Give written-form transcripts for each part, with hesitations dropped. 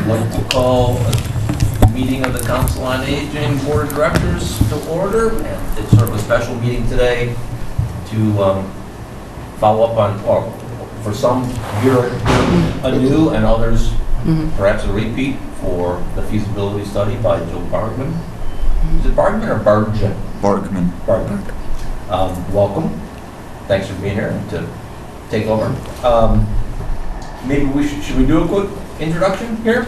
I'd like to call a meeting of the Council on Aging Board of Directors to order. And it's sort of a special meeting today to follow up on, or for some here anew and others perhaps a repeat for the feasibility study by Joe Bargman. Is it Bargman or Bargman? Bargman. Bargman. Welcome. Thanks for being here to take over. Maybe should we do a quick introduction here?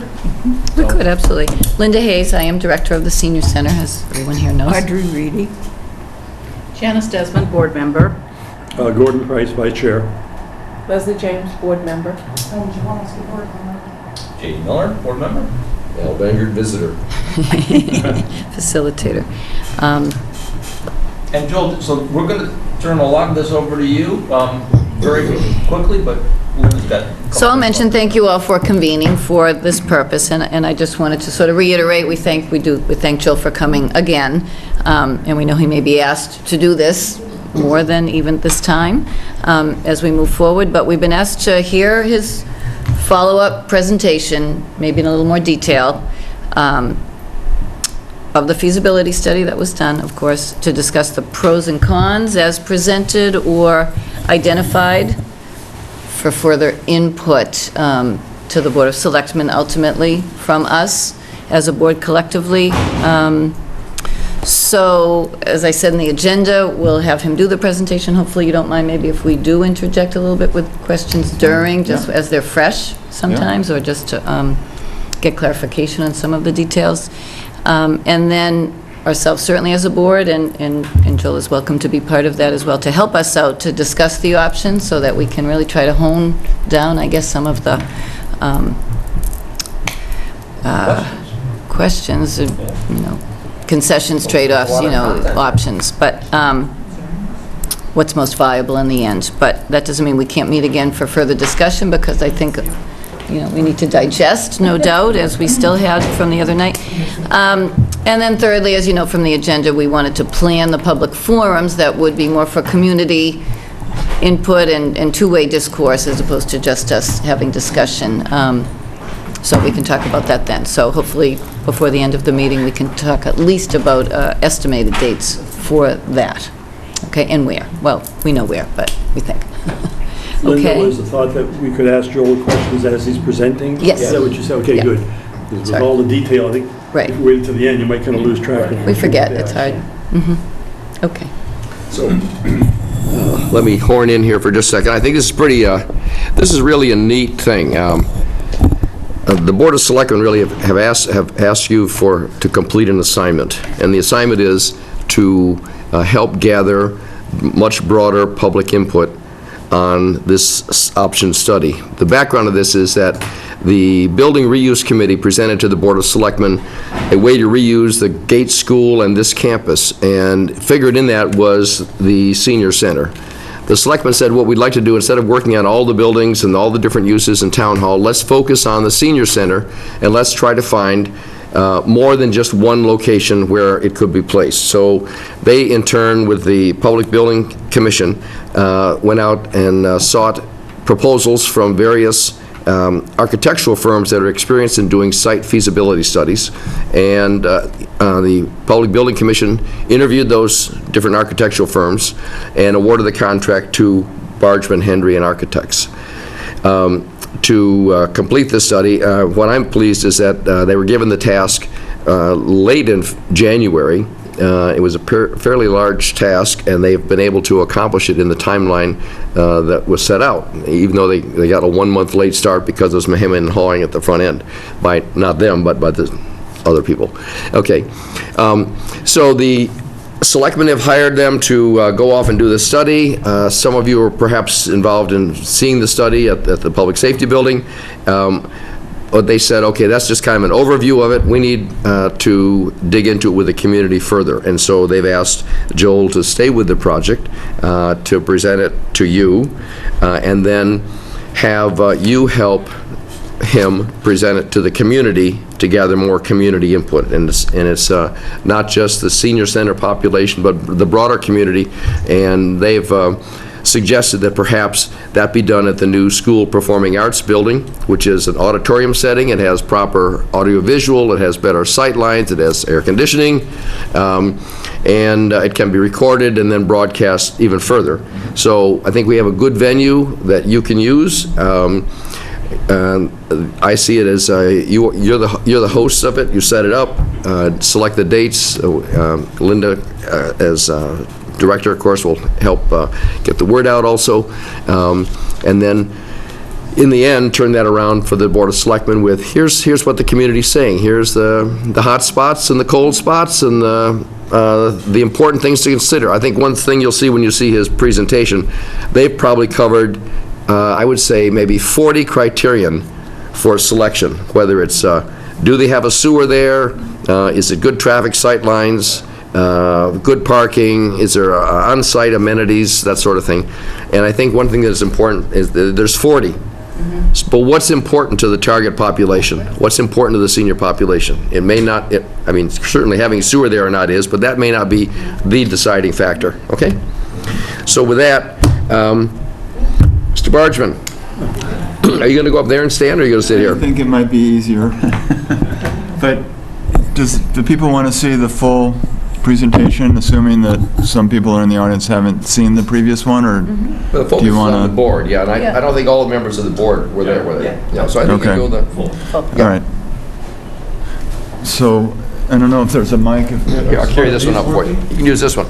We could, absolutely. Linda Hayes, I am Director of the Senior Center, as everyone here knows. Audrey Reedy. Janice Desmond, Board Member. Gordon Price, Vice Chair. Leslie James, Board Member. J.D. Miller, Board Member. Al Bangard, Visitor. Facilitator. And Joel, so we're going to turn a lot of this over to you very quickly, but Linda's got. So I'll mention, thank you all for convening for this purpose, and I just wanted to sort of reiterate, we thank Joel for coming again, and we know he may be asked to do this more than even this time as we move forward, but we've been asked to hear his follow-up presentation, maybe in a little more detail, of the feasibility study that was done, of course, to discuss the pros and cons as presented or identified for further input to the Board of Selectmen, ultimately, from us as a board collectively. So, as I said in the agenda, we'll have him do the presentation. Hopefully you don't mind maybe if we do interject a little bit with questions during, just as they're fresh sometimes, or just to get clarification on some of the details. And then ourselves, certainly as a board, and Joel is welcome to be part of that as well, to help us out to discuss the options so that we can really try to hone down, I guess, some of the questions, concessions, trade-offs, options, but what's most viable in the end. But that doesn't mean we can't meet again for further discussion, because I think we need to digest, no doubt, as we still had from the other night. And then thirdly, as you know from the agenda, we wanted to plan the public forums that would be more for community input and two-way discourse, as opposed to just us having discussion. So we can talk about that then. So hopefully, before the end of the meeting, we can talk at least about estimated dates for that. Okay, and where? Well, we know where, but we think. Linda, Okay. was the thought that we could ask Joel questions as he's presenting? Yes. Is that what you said? Okay, Yeah. good. With Sorry. all the detail, I think Right. if you wait until the end, you might kind of lose track of We forget, Yeah. it's hard. Okay. So, let me horn in here for just a second. I think this is this is really a neat thing. The Board of Selectmen really have asked you to complete an assignment, and the assignment is to help gather much broader public input on this option study. The background of this is that the Building Reuse Committee presented to the Board of Selectmen a way to reuse the Gates School and this campus, and figured in that was the senior center. The selectmen said, what we'd like to do, instead of working on all the buildings and all the different uses in Town Hall, let's focus on the senior center, and let's try to find more than just one location where it could be placed. So they, in turn, with the Public Building Commission, went out and sought proposals from various architectural firms that are experienced in doing site feasibility studies, and the Public Building Commission interviewed those different architectural firms and awarded the contract to Bargman, Hendry, and Architects. To complete this study, what I'm pleased is that they were given the task late in January. It was a fairly large task, and they've been able to accomplish it in the timeline that was set out, even though they got a 1-month late start because of some hemming and hawing at the front end, by not them, but by the other people. Okay, so the selectmen have hired them to go off and do the study. Some of you are perhaps involved in seeing the study at the Public Safety Building. But they said, okay, that's just kind of an overview of it. We need to dig into it with the community further. And so they've asked Joel to stay with the project, to present it to you, and then have you help him present it to the community to gather more community input. And it's not just the senior center population, but the broader community. And they've suggested that perhaps that be done at the new school performing arts building, which is an auditorium setting. It has proper audiovisual, it has better sight lines, it has air conditioning, and it can be recorded and then broadcast even further. So I think we have a good venue that you can use. I see it as you're the hosts of it. You set it up, select the dates. Linda, as director, of course, will help get the word out also, and then in the end, turn that around for the Board of Selectmen with here's what the community's saying. Here's the hot spots and the cold spots and the important things to consider. I think one thing you'll see when you see his presentation, they've probably covered, I would say, maybe 40 criterion for selection, whether it's, do they have a sewer there? Is it good traffic sight lines? Good parking? Is there on-site amenities? That sort of thing. And I think one thing that's important is that there's 40. But what's important to the target population? What's important to the senior population? It may not, I mean, certainly having sewer there or not is, but that may not be the deciding factor, okay? So with that, Mr. Bargeman, are you going to go up there and stand, or are you going to sit I here? think it might be easier. But do people want to see the full presentation, assuming that some people in the audience haven't seen the previous one, or The focus do you is want on the to? board, yeah, and I don't think all the members of the board were there, were they? Yeah, so I think you Okay. go the full. All right. So, I don't know if there's a mic. Here, I'll carry this one up for you. You can use this one.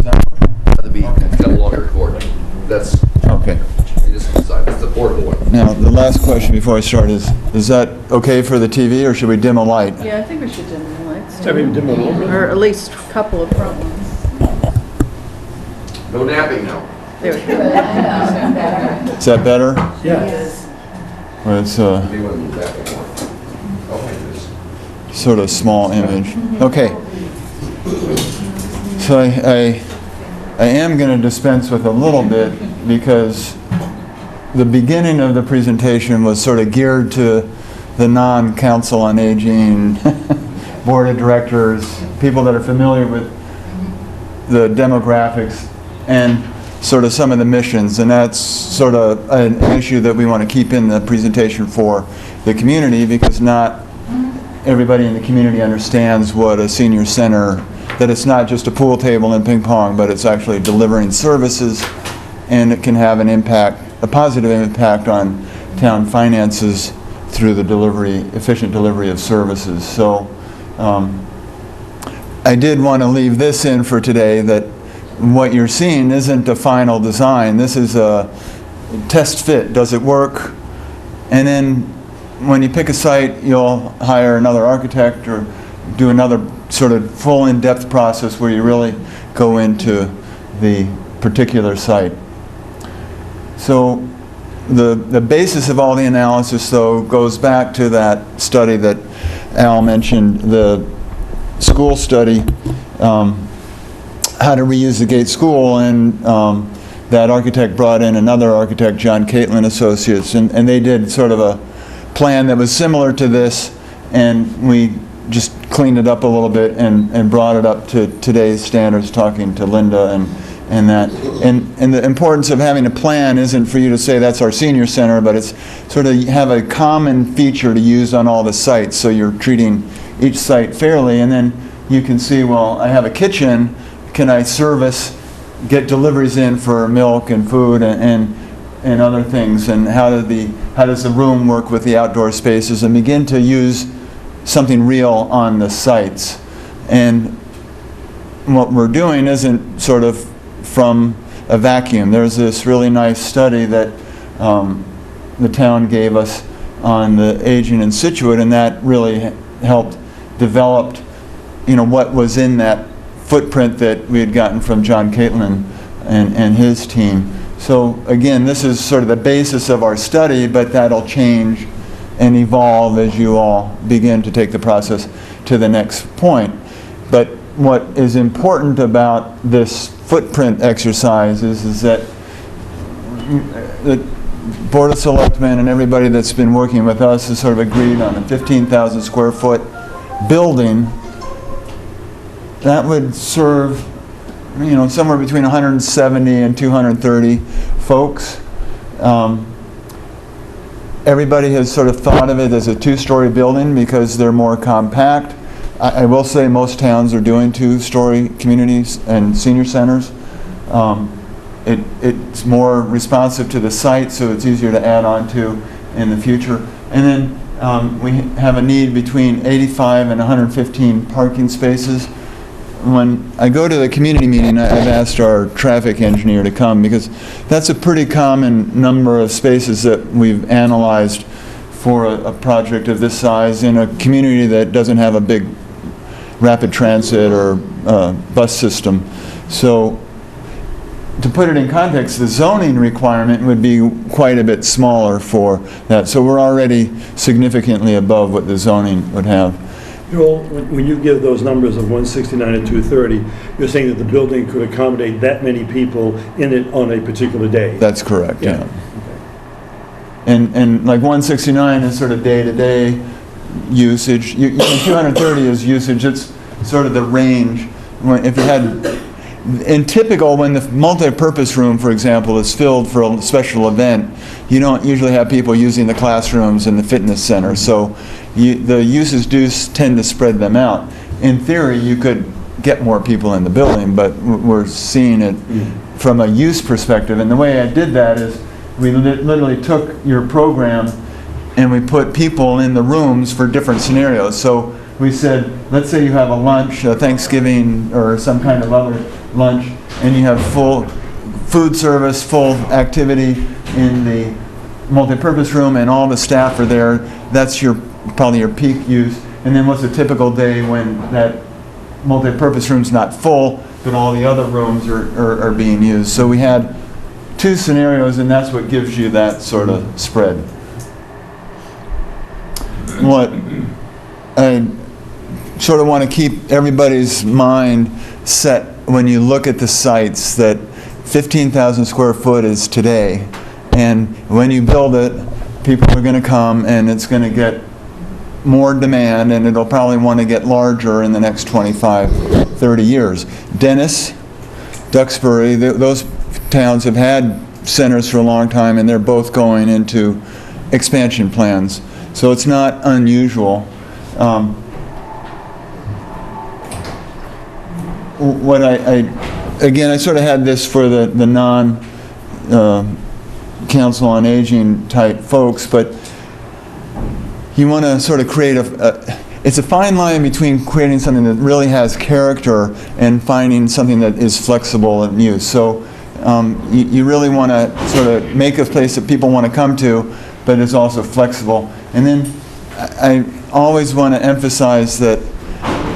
That'd be, it's got a longer cord. That's, Okay. this side, that's the portable one. Now, the last question before I start is that okay for the TV, or should we dim a light? Yeah, I think we should dim the lights. I mean, dim it a little bit. Or at least a couple of front ones. No napping now. There we go. Is that better? Yeah. Or it's Maybe want to move that one more. Okay, this. sort of small image? Okay. So I am going to dispense with a little bit, because the beginning of the presentation was sort of geared to the non-council on aging, board of directors, people that are familiar with the demographics and sort of some of the missions, and that's sort of an issue that we want to keep in the presentation for the community, because not everybody in the community understands what a senior center, that it's not just a pool table and ping pong, but it's actually delivering services, and it can have an impact, a positive impact on town finances through the delivery, efficient delivery of services. So I did want to leave this in for today, that what you're seeing isn't the final design. This is a test fit. Does it work? And then when you pick a site, you'll hire another architect or do another sort of full in-depth process where you really go into the particular site. So the basis of all the analysis, though, goes back to that study that Al mentioned, the school study, how to reuse the Gate School, and that architect brought in another architect, John Caitlin Associates, and they did sort of a plan that was similar to this, and we just cleaned it up a little bit and brought it up to today's standards, talking to Linda and that. And the importance of having a plan isn't for you to say that's our senior center, but it's sort of have a common feature to use on all the sites, so you're treating each site fairly, and then you can see, well, I have a kitchen, can I service, get deliveries in for milk and food and other things, and how does the room work with the outdoor spaces, and begin to use something real on the sites. And what we're doing isn't sort of from a vacuum. There's this really nice study that the town gave us on the aging in Scituate, and that really helped develop, what was in that footprint that we had gotten from John Caitlin and his team. So again, this is sort of the basis of our study, but that'll change and evolve as you all begin to take the process to the next point. But what is important about this footprint exercise is that the Board of Selectmen and everybody that's been working with us has sort of agreed on a 15,000 square foot building that would serve somewhere between 170 and 230 folks. Everybody has sort of thought of it as a two-story building because they're more compact. I will say most towns are doing two-story communities and senior centers. It's more responsive to the site, so it's easier to add on to in the future. And then we have a need between 85 and 115 parking spaces. When I go to the community meeting, I've asked our traffic engineer to come because that's a pretty common number of spaces that we've analyzed for a project of this size in a community that doesn't have a big rapid transit or bus system. So to put it in context, the zoning requirement would be quite a bit smaller for that. So we're already significantly above what the zoning would have. Joel, when you give those numbers of 169 and 230, you're saying that the building could accommodate that many people in it on a particular day? That's correct, yeah. Okay. And like 169 is sort of day-to-day usage. 230 is usage. It's sort of the range. If you had, in typical, when the multi-purpose room, for example, is filled for a special event, you don't usually have people using the classrooms and the fitness center. So the uses do tend to spread them out. In theory, you could get more people in the building, but we're seeing it from a use perspective. And the way I did that is we literally took your program and we put people in the rooms for different scenarios. So we said, let's say you have a lunch, a Thanksgiving or some kind of other lunch, and you have full food service, full activity in the multi-purpose room, and all the staff are there. That's probably your peak use. And then what's a typical day when that multi-purpose room's not full, but all the other rooms are being used. So we had two scenarios, and that's what gives you that sort of spread. What I sort of want to keep everybody's mind set when you look at the sites, that 15,000 square foot is today, and when you build it, people are going to come and it's going to get more demand, and it'll probably want to get larger in the next 25, 30 years. Dennis, Duxbury, those towns have had centers for a long time, and they're both going into expansion plans. So it's not unusual. What again, I sort of had this for the non-Council on Aging type folks, but you want to sort of create it's a fine line between creating something that really has character and finding something that is flexible in use. So you really want to sort of make a place that people want to come to, but is also flexible. And then I always want to emphasize that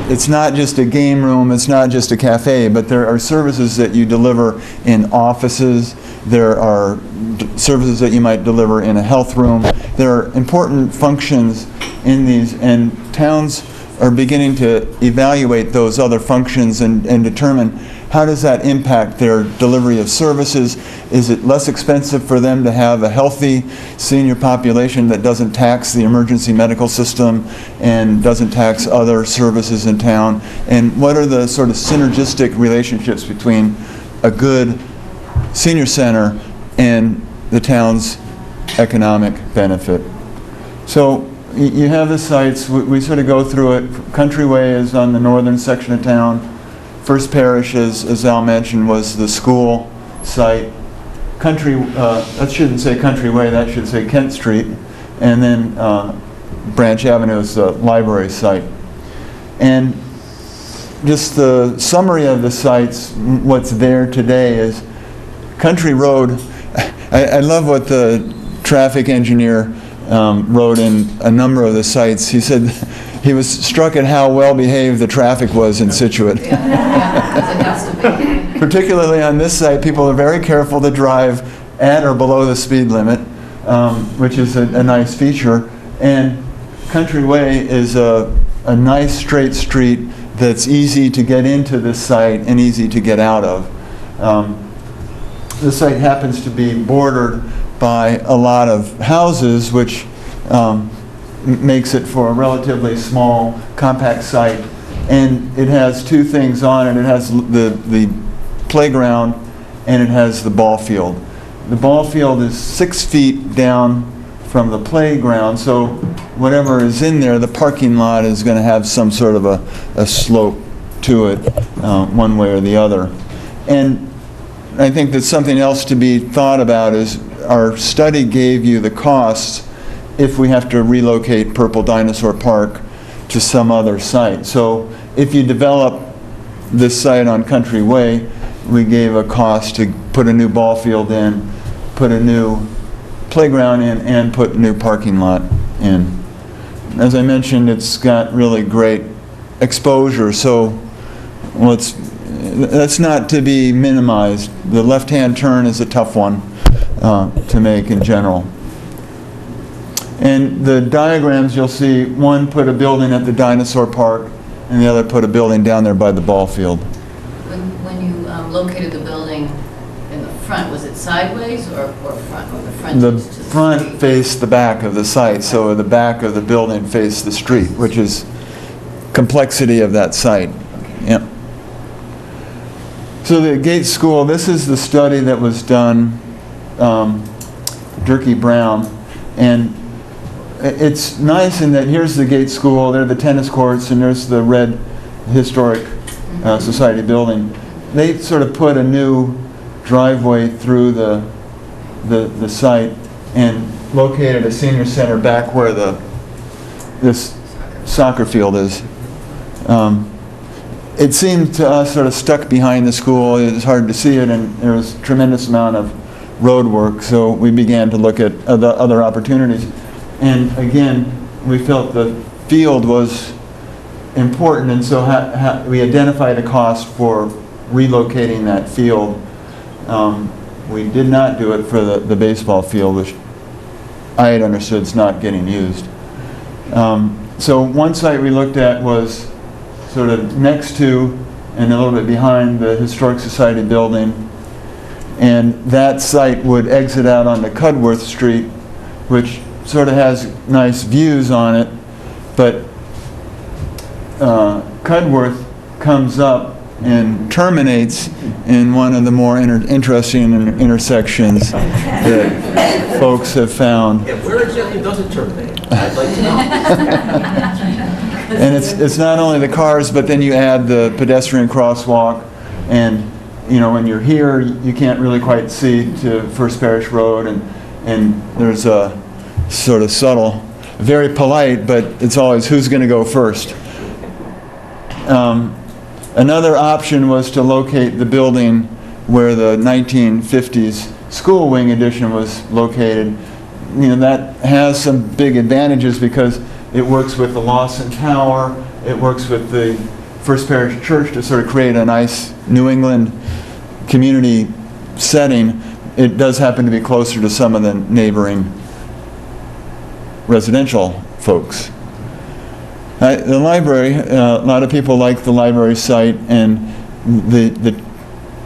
it's not just a game room, it's not just a cafe, but there are services that you deliver in offices, there are services that you might deliver in a health room. There are important functions in these, and towns are beginning to evaluate those other functions and determine how does that impact their delivery of services. Is it less expensive for them to have a healthy senior population that doesn't tax the emergency medical system and doesn't tax other services in town? And what are the sort of synergistic relationships between a good senior center and the town's economic benefit? So you have the sites, we sort of go through it. Country Way is on the northern section of town. First Parish, as Al mentioned, was the school site. That shouldn't say Country Way, that should say Kent Street. And then Branch Avenue is the library site. And just the summary of the sites, what's there today is Country Road. I love what the traffic engineer wrote in a number of the sites. He said he was struck at how well behaved the traffic was in Scituate. Particularly on this site, people are very careful to drive at or below the speed limit, which is a nice feature. And Country Way is a nice straight street that's easy to get into this site and easy to get out of. The site happens to be bordered by a lot of houses, which makes it for a relatively small, compact site. And it has two things on it. It has the playground, and it has the ball field. The ball field is 6 feet down from the playground, so whatever is in there, the parking lot is going to have some sort of a slope to it, one way or the other. And I think that something else to be thought about is our study gave you the costs if we have to relocate Purple Dinosaur Park to some other site. So if you develop this site on Country Way, we gave a cost to put a new ball field in, put a new playground in, and put a new parking lot in. As I mentioned, it's got really great exposure, so that's not to be minimized. The left-hand turn is a tough one to make in general. And the diagrams you'll see, one put a building at the dinosaur park, and the other put a building down there by the ball field. When you located the building in the front, was it sideways or front, or the front? The front faced the back of the site, so the back of the building faced the street, which is complexity of that site. Yep. So the Gates School, this is the study that was done, Durkee Brown, and it's nice in that here's the Gates School, there are the tennis courts, and there's the red historic society building. They sort of put a new driveway through the site and located a senior center back where this soccer field is. It seemed to us sort of stuck behind the school. It was hard to see it, and there was a tremendous amount of road work, so we began to look at other opportunities. And again, we felt the field was important, and so we identified a cost for relocating that field. We did not do it for the baseball field, which I had understood is not getting used. So one site we looked at was sort of next to and a little bit behind the Historic Society building, and that site would exit out onto Cudworth Street, which sort of has nice views on it, but Cudworth comes up and terminates in one of the more interesting intersections that folks have found. Yeah, where exactly does it terminate? I'd like to know. And it's not only the cars, but then you add the pedestrian crosswalk, and you know, when you're here, you can't really quite see to First Parish Road, and there's a sort of subtle, very polite, but it's always who's going to go first. Another option was to locate the building where the 1950s school wing addition was located. You know, that has some big advantages because it works with the Lawson Tower, it works with the First Parish Church to sort of create a nice New England community setting. It does happen to be closer to some of the neighboring residential folks. The library, a lot of people like the library site, and the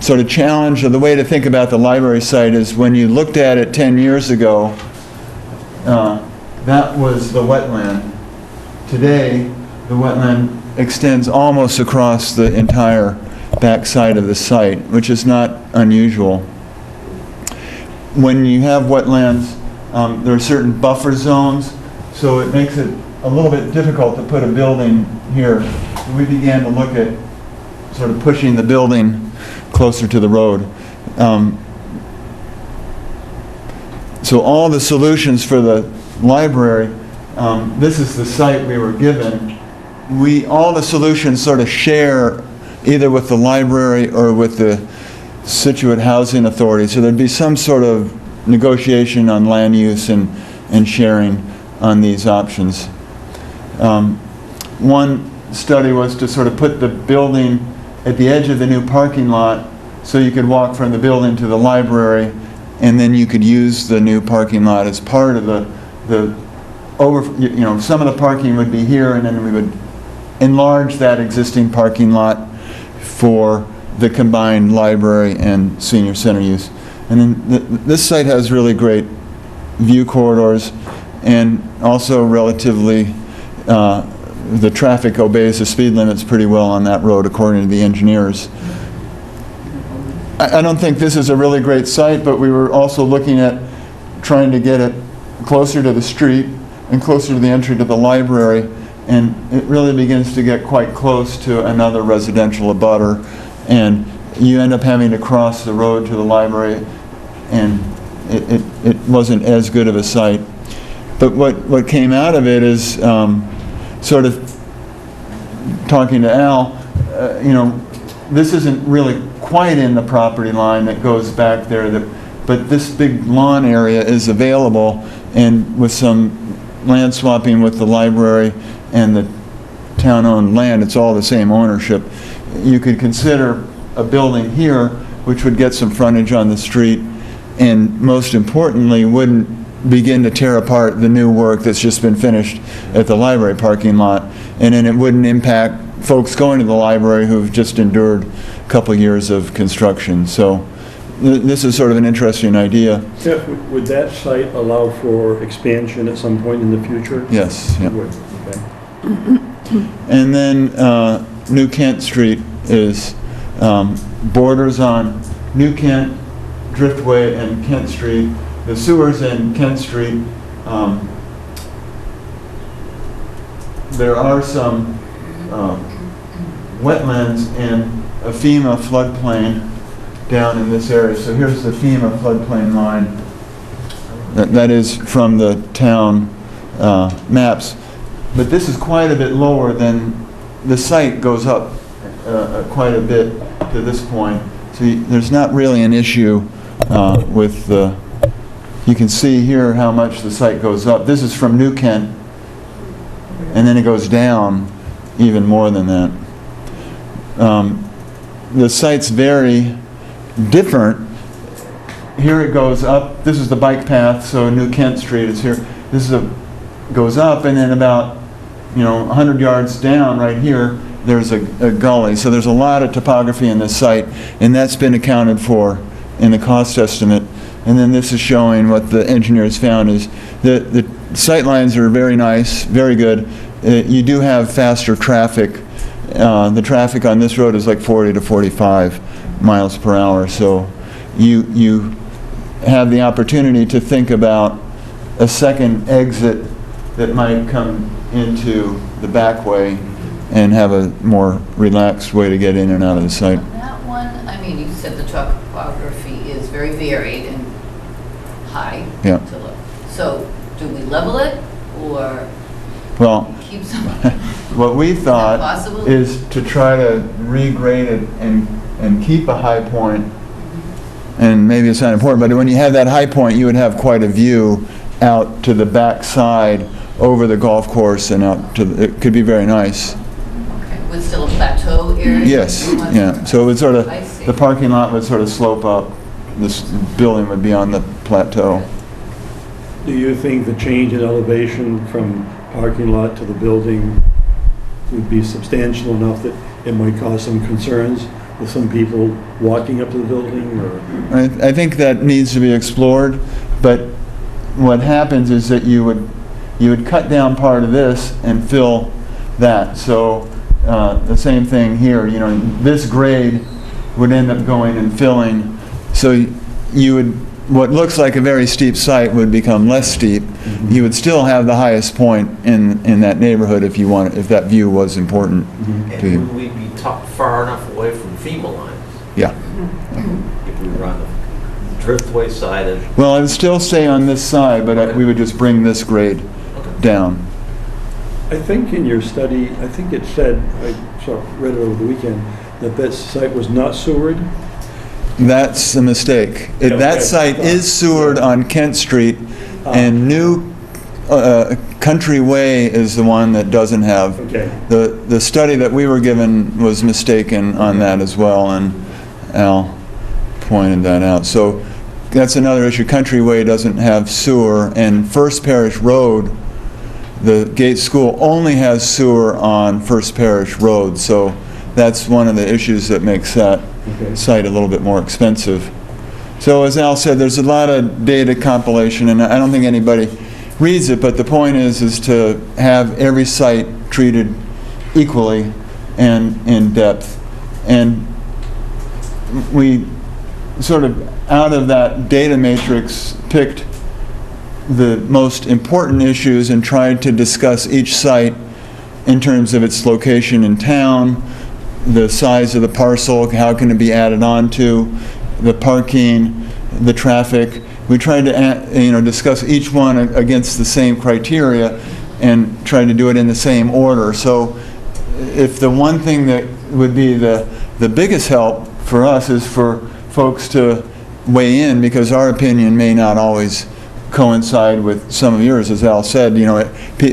sort of challenge, or the way to think about the library site is when you looked at it 10 years ago, that was the wetland. Today, the wetland extends almost across the entire back side of the site, which is not unusual. When you have wetlands, there are certain buffer zones, so it makes it a little bit difficult to put a building here. So we began to look at sort of pushing the building closer to the road. So all the solutions for the library, this is the site we were given. All the solutions sort of share either with the library or with the Scituate Housing Authority. So there'd be some sort of negotiation on land use and sharing on these options. One study was to sort of put the building at the edge of the new parking lot so you could walk from the building to the library, and then you could use the new parking lot as part of some of the parking would be here, and then we would enlarge that existing parking lot for the combined library and senior center use. And then this site has really great view corridors, and also relatively the traffic obeys the speed limits pretty well on that road according to the engineers. I don't think this is a really great site, but we were also looking at trying to get it closer to the street and closer to the entry to the library, and it really begins to get quite close to another residential abutter, and you end up having to cross the road to the library, and it wasn't as good of a site. But what came out of it is sort of talking to Al, this isn't really quite in the property line that goes back there, but this big lawn area is available, and with some land swapping with the library and the town-owned land, it's all the same ownership. You could consider a building here, which would get some frontage on the street, and most importantly, wouldn't begin to tear apart the new work that's just been finished at the library parking lot, and then it wouldn't impact folks going to the library who've just endured a couple years of construction. So this is sort of an interesting idea. Jeff, would that site allow for expansion at some point in the future? Yes. It Yep. would, okay. And then New Kent Street is borders on New Kent, Driftway, and Kent Street. The sewers in Kent Street, there are some wetlands and a FEMA floodplain down in this area. So here's the FEMA floodplain line. That is from the town maps. But this is quite a bit lower than the site goes up quite a bit to this point. So there's not really an issue with the, you can see here how much the site goes up. This is from New Kent, and then it goes down even more than that. The site's very different. Here it goes up. This is the bike path, so New Kent Street is here. This is goes up, and then about 100 yards down right here, there's a gully. So there's a lot of topography in this site, and that's been accounted for in the cost estimate. And then this is showing what the engineers found is the sight lines are very nice, very good. You do have faster traffic. The traffic on this road is like 40 to 45 miles per hour. So you have the opportunity to think about a second exit that might come into the back way and have a more relaxed way to get in and out of the site. On that one, I mean, you said the topography is very varied and high Yeah. to low. So do we level it or Well, keep some? what we thought possible? is to try to regrade it and keep a high point. And maybe it's not important, but when you have that high point, you would have quite a view out to the back side over the golf course and out to, it could be very nice. Okay, with still a plateau area? Yes, You want- yeah. So it would sort of, I see. the parking lot would sort of slope up. This building would be on the plateau. Do you think the change in elevation from parking lot to the building would be substantial enough that it might cause some concerns with some people walking up to the building, or? I think that needs to be explored, but what happens is that you would cut down part of this and fill that. So the same thing here, this grade would end up going and filling. So you would, what looks like a very steep site would become less steep. Mm-hmm. You would still have the highest point in that neighborhood if you want, if that view was important to you. And would we be far enough away from FEMA lines Yeah. if we were on the Driftway side of? Well, I would still stay on this side, but we would just bring this grade down. I think in your study, I think it said, I read it over the weekend, that that site was not sewered. That's a mistake. Okay. That site is sewered on Kent Street, and New Country Way is the one that doesn't have. Okay. The study that we were given was mistaken on that as well, and Al pointed that out. So that's another issue. Country Way doesn't have sewer, and First Parish Road, the Gates School only has sewer on First Parish Road, so that's one of the issues that makes that site a little bit more expensive. So as Al said, there's a lot of data compilation, and I don't think anybody reads it, but the point is to have every site treated equally and in depth. And we sort of out of that data matrix picked the most important issues and tried to discuss each site in terms of its location in town, the size of the parcel, how can it be added on to, the parking, the traffic. We tried to discuss each one against the same criteria and tried to do it in the same order. So if the one thing that would be the biggest help for us is for folks to weigh in, because our opinion may not always coincide with some of yours. As Al said,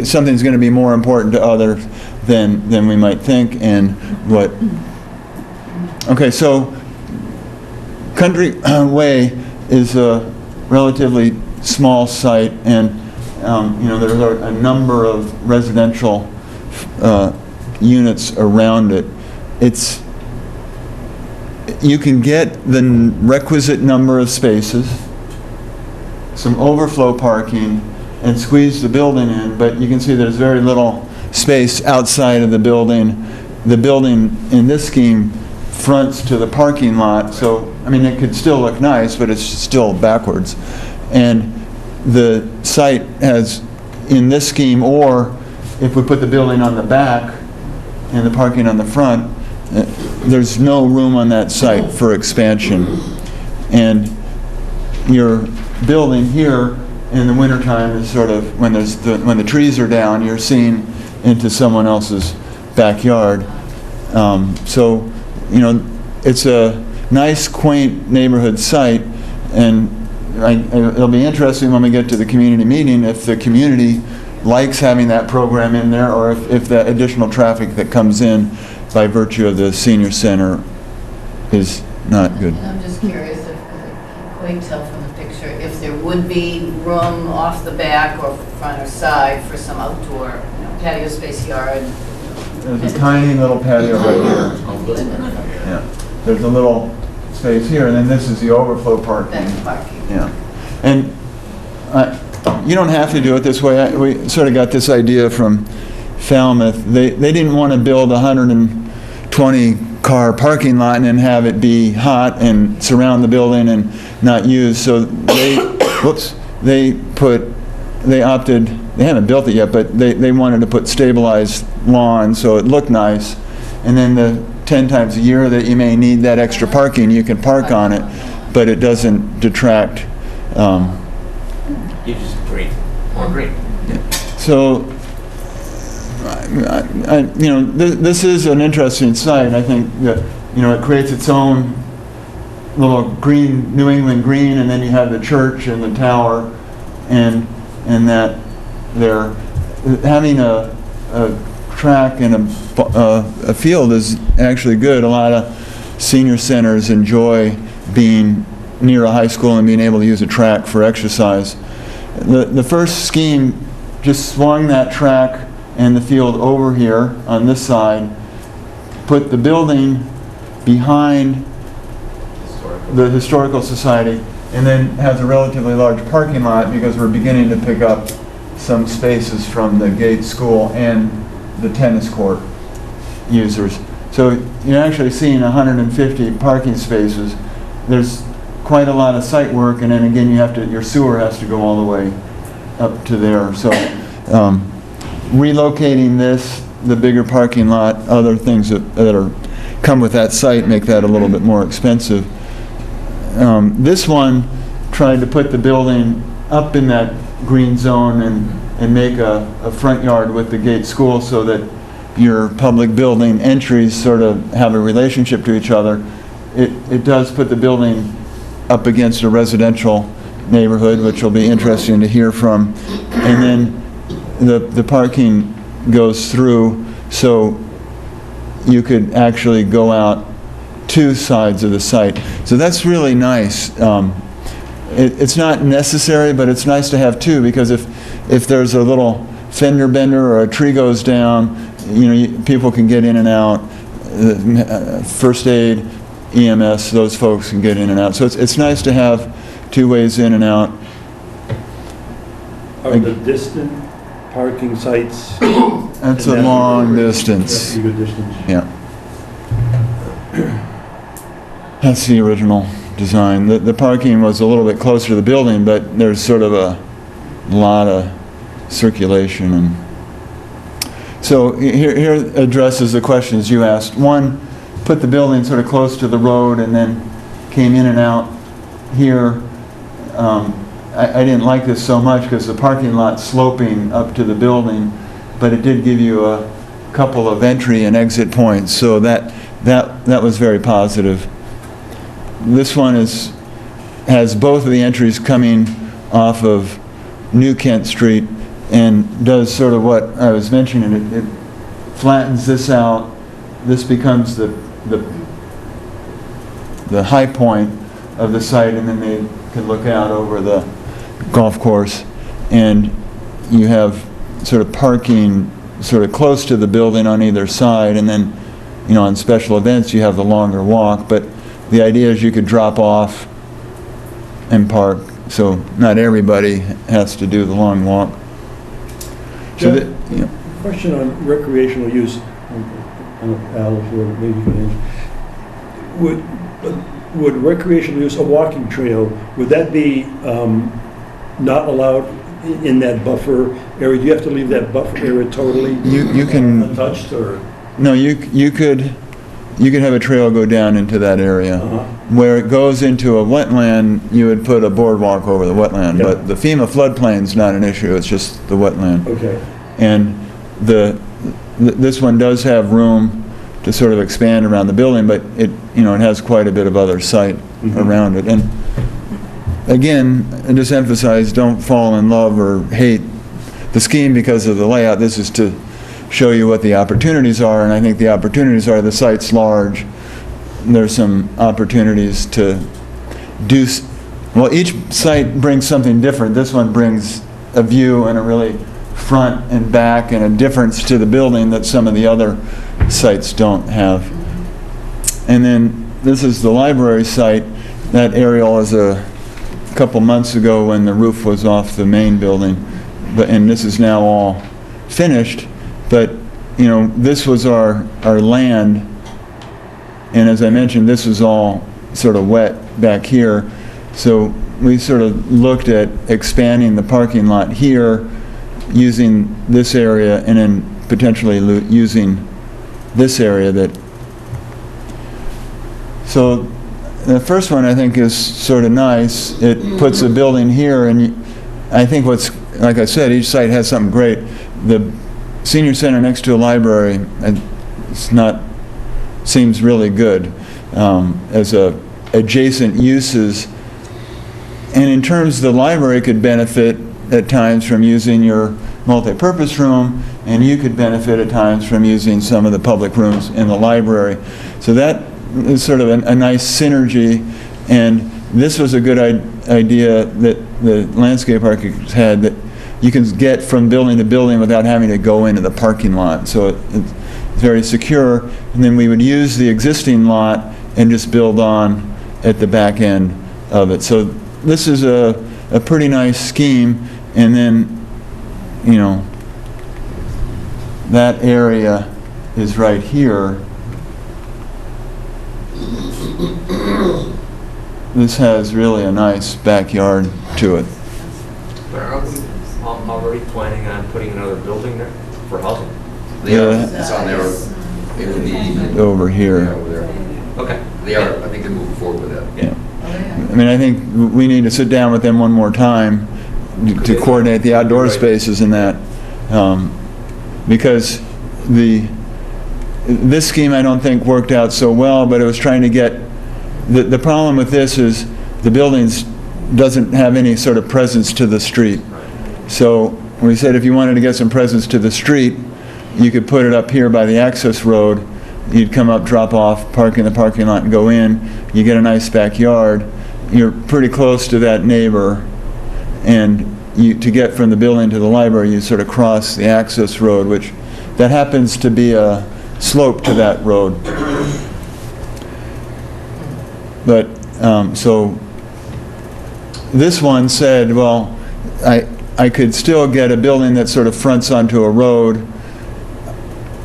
something's going to be more important to others than we might think. And what? Okay, so Country Way is a relatively small site, and there are a number of residential units around it. You can get the requisite number of spaces, some overflow parking, and squeeze the building in, but you can see there's very little space outside of the building. The building in this scheme fronts to the parking lot, so, it could still look nice, but it's still backwards. And the site has, in this scheme, or if we put the building on the back and the parking on the front, there's no room on that site for expansion. And your building here in the wintertime is sort of, when the trees are down, you're seeing into someone else's backyard. So, it's a nice, quaint neighborhood site, and it'll be interesting when we get to the community meeting if the community likes having that program in there, or if the additional traffic that comes in by virtue of the senior center is not good. And I'm just curious, if I can't quite tell from the picture, if there would be room off the back or front or side for some outdoor patio space yard. There's a tiny little patio right here. Yeah. There's a little space here, and then this is the overflow parking. That's parking. Yeah. And you don't have to do it this way. We sort of got this idea from Falmouth. They didn't want to build a 120-car parking lot and then have it be hot and surround the building and not used. So they haven't built it yet, but they wanted to put stabilized lawn so it looked nice. And then the 10 times a year that you may need that extra parking, you can park on it, but it doesn't detract. You just agree. More green. So, this is an interesting site. I think that, it creates its own little green, New England green, and then you have the church and the tower, and that they're having a track and a field is actually good. A lot of senior centers enjoy being near a high school and being able to use a track for exercise. The first scheme just swung that track and the field over here on this side, put the building behind the Historical Society, and then has a relatively large parking lot because we're beginning to pick up some spaces from the Gate School and the tennis court users. So you're actually seeing 150 parking spaces. There's quite a lot of site work, and then again, your sewer has to go all the way up to there. So relocating this, the bigger parking lot, other things that come with that site make that a little bit more expensive. This one tried to put the building up in that green zone and make a front yard with the Gate School so that your public building entries sort of have a relationship to each other. It does put the building up against a residential neighborhood, which will be interesting to hear from. And then the parking goes through, so you could actually go out two sides of the site. So that's really nice. It's not necessary, but it's nice to have two, because if there's a little fender bender or a tree goes down, people can get in and out. First aid, EMS, those folks can get in and out. So it's nice to have two ways in and out. Are the distant parking sites? That's a long distance. That's a good distance. Yeah. That's the original design. The parking was a little bit closer to the building, but there's sort of a lot of circulation. And so here addresses the questions you asked. One, put the building sort of close to the road and then came in and out here. I didn't like this so much because the parking lot's sloping up to the building, but it did give you a couple of entry and exit points, so that was very positive. This one has both of the entries coming off of New Kent Street and does sort of what I was mentioning. It flattens this out. This becomes the high point of the site, and then they can look out over the golf course, and you have sort of parking sort of close to the building on either side, and then, you know, on special events you have the longer walk, but the idea is you could drop off and park, so not everybody has to do the long walk. So Jeff, question on recreational use. I don't know, Al, if you're maybe you can answer. Would recreational use, a walking trail, would that be not allowed in that buffer area? Do you have to leave that buffer area totally You can, untouched, or? no, you could have a trail go down into that area. Where it goes into a wetland, you would put a boardwalk over the wetland, Yeah. but the FEMA floodplain's not an issue, it's just the wetland. Okay. And this one does have room to sort of expand around the building, but it has quite a bit of other site around it. And again, I just emphasize, don't fall in love or hate the scheme because of the layout. This is to show you what the opportunities are, and I think the opportunities are the site's large. There's some opportunities to do, well, each site brings something different. This one brings a view and a really front and back and a difference to the building that some of the other sites don't have. And then this is the library site. That aerial is a couple months ago when the roof was off the main building, and this is now all finished. But this was our land, and as I mentioned, this was all sort of wet back here. So we sort of looked at expanding the parking lot here, using this area, and then potentially using this area. So the first one I think is sort of nice. It puts a building here, and I think like I said, each site has something great. The senior center next to a library, seems really good as adjacent uses. And in terms, the library could benefit at times from using your multi-purpose room, and you could benefit at times from using some of the public rooms in the library. So that is sort of a nice synergy, and this was a good idea that the landscape architects had, that you can get from building to building without having to go into the parking lot. So it's very secure, and then we would use the existing lot and just build on at the back end of it. So this is a pretty nice scheme, and then, that area is right here. This has really a nice backyard to it. But aren't we already planning on putting another building there for housing? It's on there, it would be Over here. over there. Okay. They are, I think they're moving forward with that. Yeah. I mean, I think we need to sit down with them one more time to coordinate the outdoor spaces and that. Because this scheme I don't think worked out so well, but it was trying to get, the problem with this is the buildings doesn't have any sort of presence to the street. So we said if you wanted to get some presence to the street, you could put it up here by the access road. You'd come up, drop off, park in the parking lot and go in. You get a nice backyard. You're pretty close to that neighbor, and to get from the building to the library, you sort of cross the access road, which that happens to be a slope to that road. But, so this one said, well, I could still get a building that sort of fronts onto a road.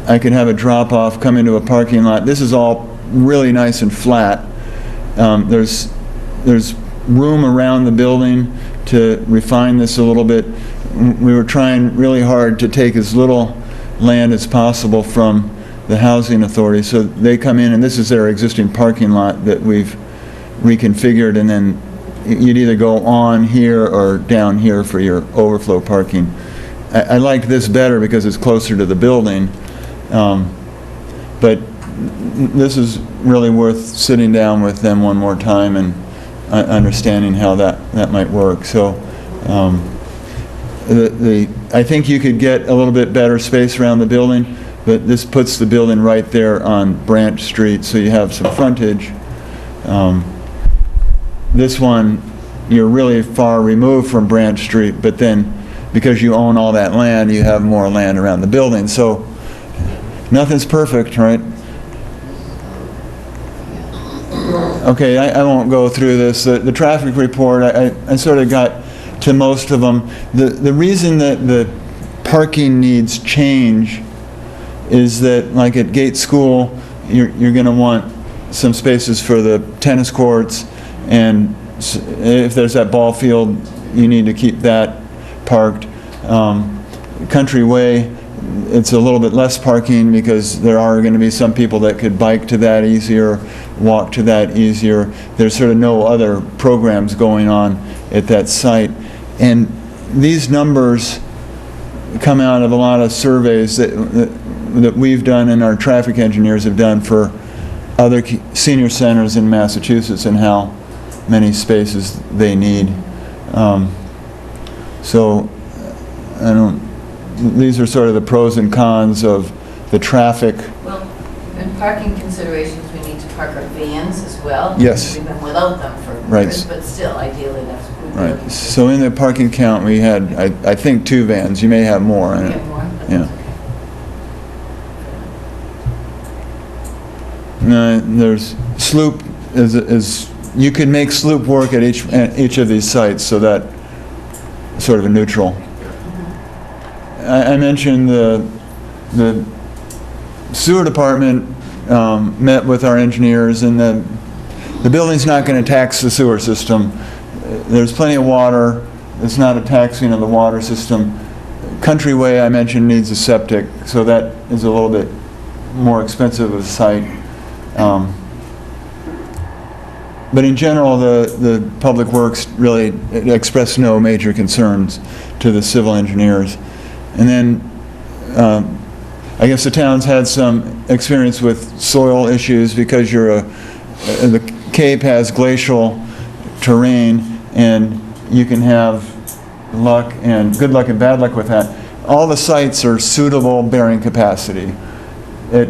I could have a drop-off, come into a parking lot. This is all really nice and flat. There's there's room around the building to refine this a little bit. We were trying really hard to take as little land as possible from the housing authority. So they come in, and this is their existing parking lot that we've reconfigured, and then you'd either go on here or down here for your overflow parking. I like this better because it's closer to the building, but this is really worth sitting down with them one more time and understanding how that might work. So I think you could get a little bit better space around the building, but this puts the building right there on Branch Street, so you have some frontage. This one, you're really far removed from Branch Street, but then because you own all that land, you have more land around the building. So nothing's perfect, right? Okay, I won't go through this. The traffic report, I sort of got to most of them. The reason that the parking needs change is that, like at Gate School, you're going to want some spaces for the tennis courts, and if there's that ball field, you need to keep that parked. Country Way, it's a little bit less parking because there are going to be some people that could bike to that easier, walk to that easier. There's sort of no other programs going on at that site. And these numbers come out of a lot of surveys that we've done and our traffic engineers have done for other senior centers in Massachusetts and how many spaces they need. So these are sort of the pros and cons of the traffic. Well, in parking considerations, we need to park our vans as well. Yes. We've been without them for Right. years, but still, ideally, that's what we'd be looking Right. to So in the parking count, we had, I think, 2 vans. You may have more in it. get more, but Yeah. that's okay. There's sloop is you could make sloop work at each of these sites, so that sort of a neutral. I mentioned the sewer department met with our engineers, and the building's not going to tax the sewer system. There's plenty of water. It's not a taxing of the water system. Country Way, I mentioned, needs a septic, so that is a little bit more expensive of a site. But in general, the Public Works really expressed no major concerns to the civil engineers. And then I guess the town's had some experience with soil issues because the Cape has glacial terrain, and you can have good luck and bad luck with that. All the sites are suitable bearing capacity. At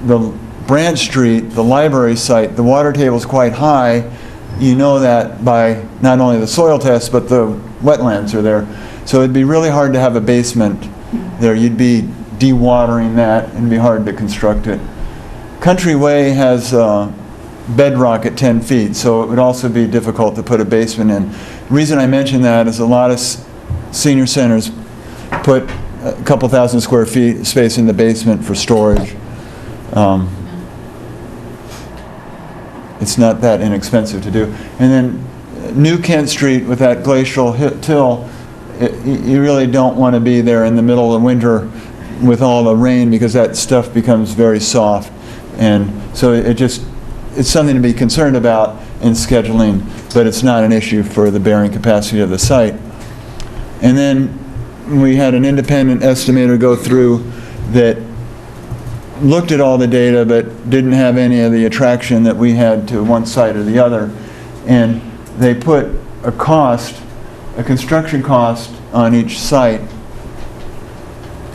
the Branch Street, the library site, the water table is quite high. You know that by not only the soil test, but the wetlands are there. So it'd be really hard to have a basement there. You'd be dewatering that, and it'd be hard to construct it. Country Way has bedrock at 10 feet, so it would also be difficult to put a basement in. The reason I mention that is a lot of senior centers put a couple thousand square feet space in the basement for storage. It's not that inexpensive to do. And then New Kent Street with that glacial till, you really don't want to be there in the middle of the winter with all the rain, because that stuff becomes very soft. And so it's something to be concerned about in scheduling, but it's not an issue for the bearing capacity of the site. And then we had an independent estimator go through that looked at all the data but didn't have any of the attraction that we had to one side or the other. And they put a construction cost on each site.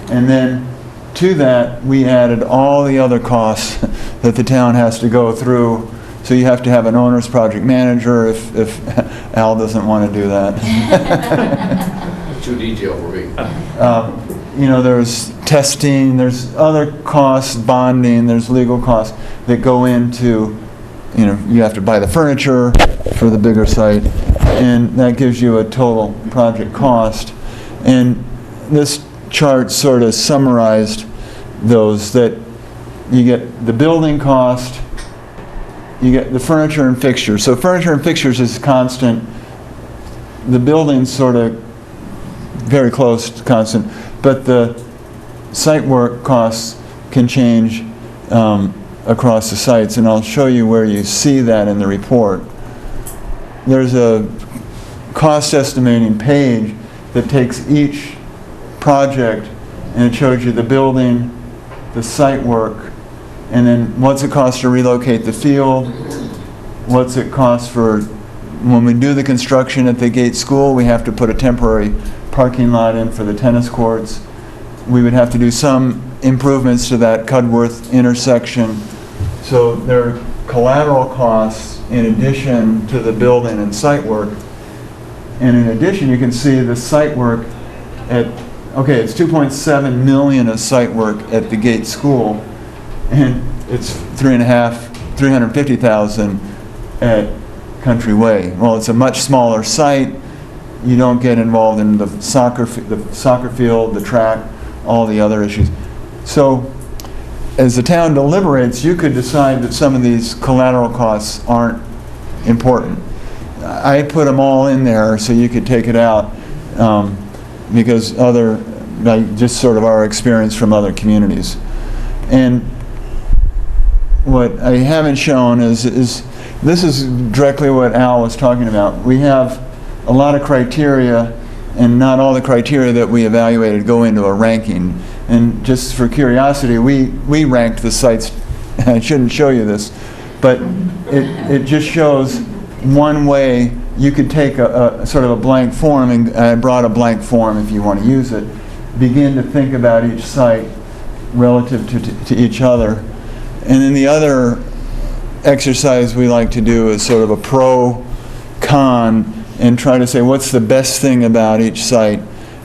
And then to that, we added all the other costs that the town has to go through. So you have to have an owner's project manager if Al doesn't want to do that. Too detailed for me. There's testing, there's other costs, bonding, there's legal costs that go into, you have to buy the furniture for the bigger site, and that gives you a total project cost. And this chart sort of summarized those, that you get the building cost, you get the furniture and fixtures. So furniture and fixtures is constant. The building's sort of very close to constant, but the site work costs can change across the sites, and I'll show you where you see that in the report. There's a cost estimating page that takes each project and it shows you the building, the site work, and then what's it cost to relocate the field, what's it cost for, when we do the construction at the Gate School, we have to put a temporary parking lot in for the tennis courts. We would have to do some improvements to that Cudworth intersection. So there are collateral costs in addition to the building and site work. And in addition, you can see the site work at, okay, it's 2.7 million of site work at the Gate School, and it's 350,000 at Country Way. Well, it's a much smaller site. You don't get involved in the soccer field, the track, all the other issues. So as the town deliberates, you could decide that some of these collateral costs aren't important. I put them all in there so you could take it out because just sort of our experience from other communities. And what I haven't shown is this is directly what Al was talking about. We have a lot of criteria, and not all the criteria that we evaluated go into a ranking. And just for curiosity, we ranked the sites. I shouldn't show you this, but it just shows one way you could take a sort of a blank form, and I brought a blank form if you want to use it, begin to think about each site relative to each other. And then the other exercise we like to do is sort of a pro-con and try to say what's the best thing about each site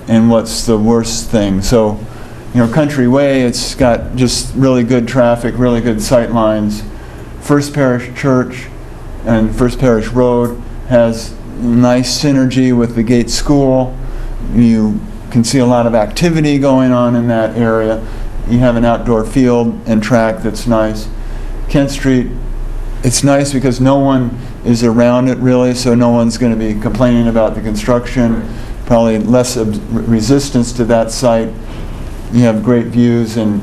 and what's the worst thing. So, you know, Country Way, it's got just really good traffic, really good sight lines. First Parish Church and First Parish Road has nice synergy with the Gate School. You can see a lot of activity going on in that area. You have an outdoor field and track that's nice. Kent Street, it's nice because no one is around it really, so no one's going to be complaining about the construction. Probably less resistance to that site. You have great views and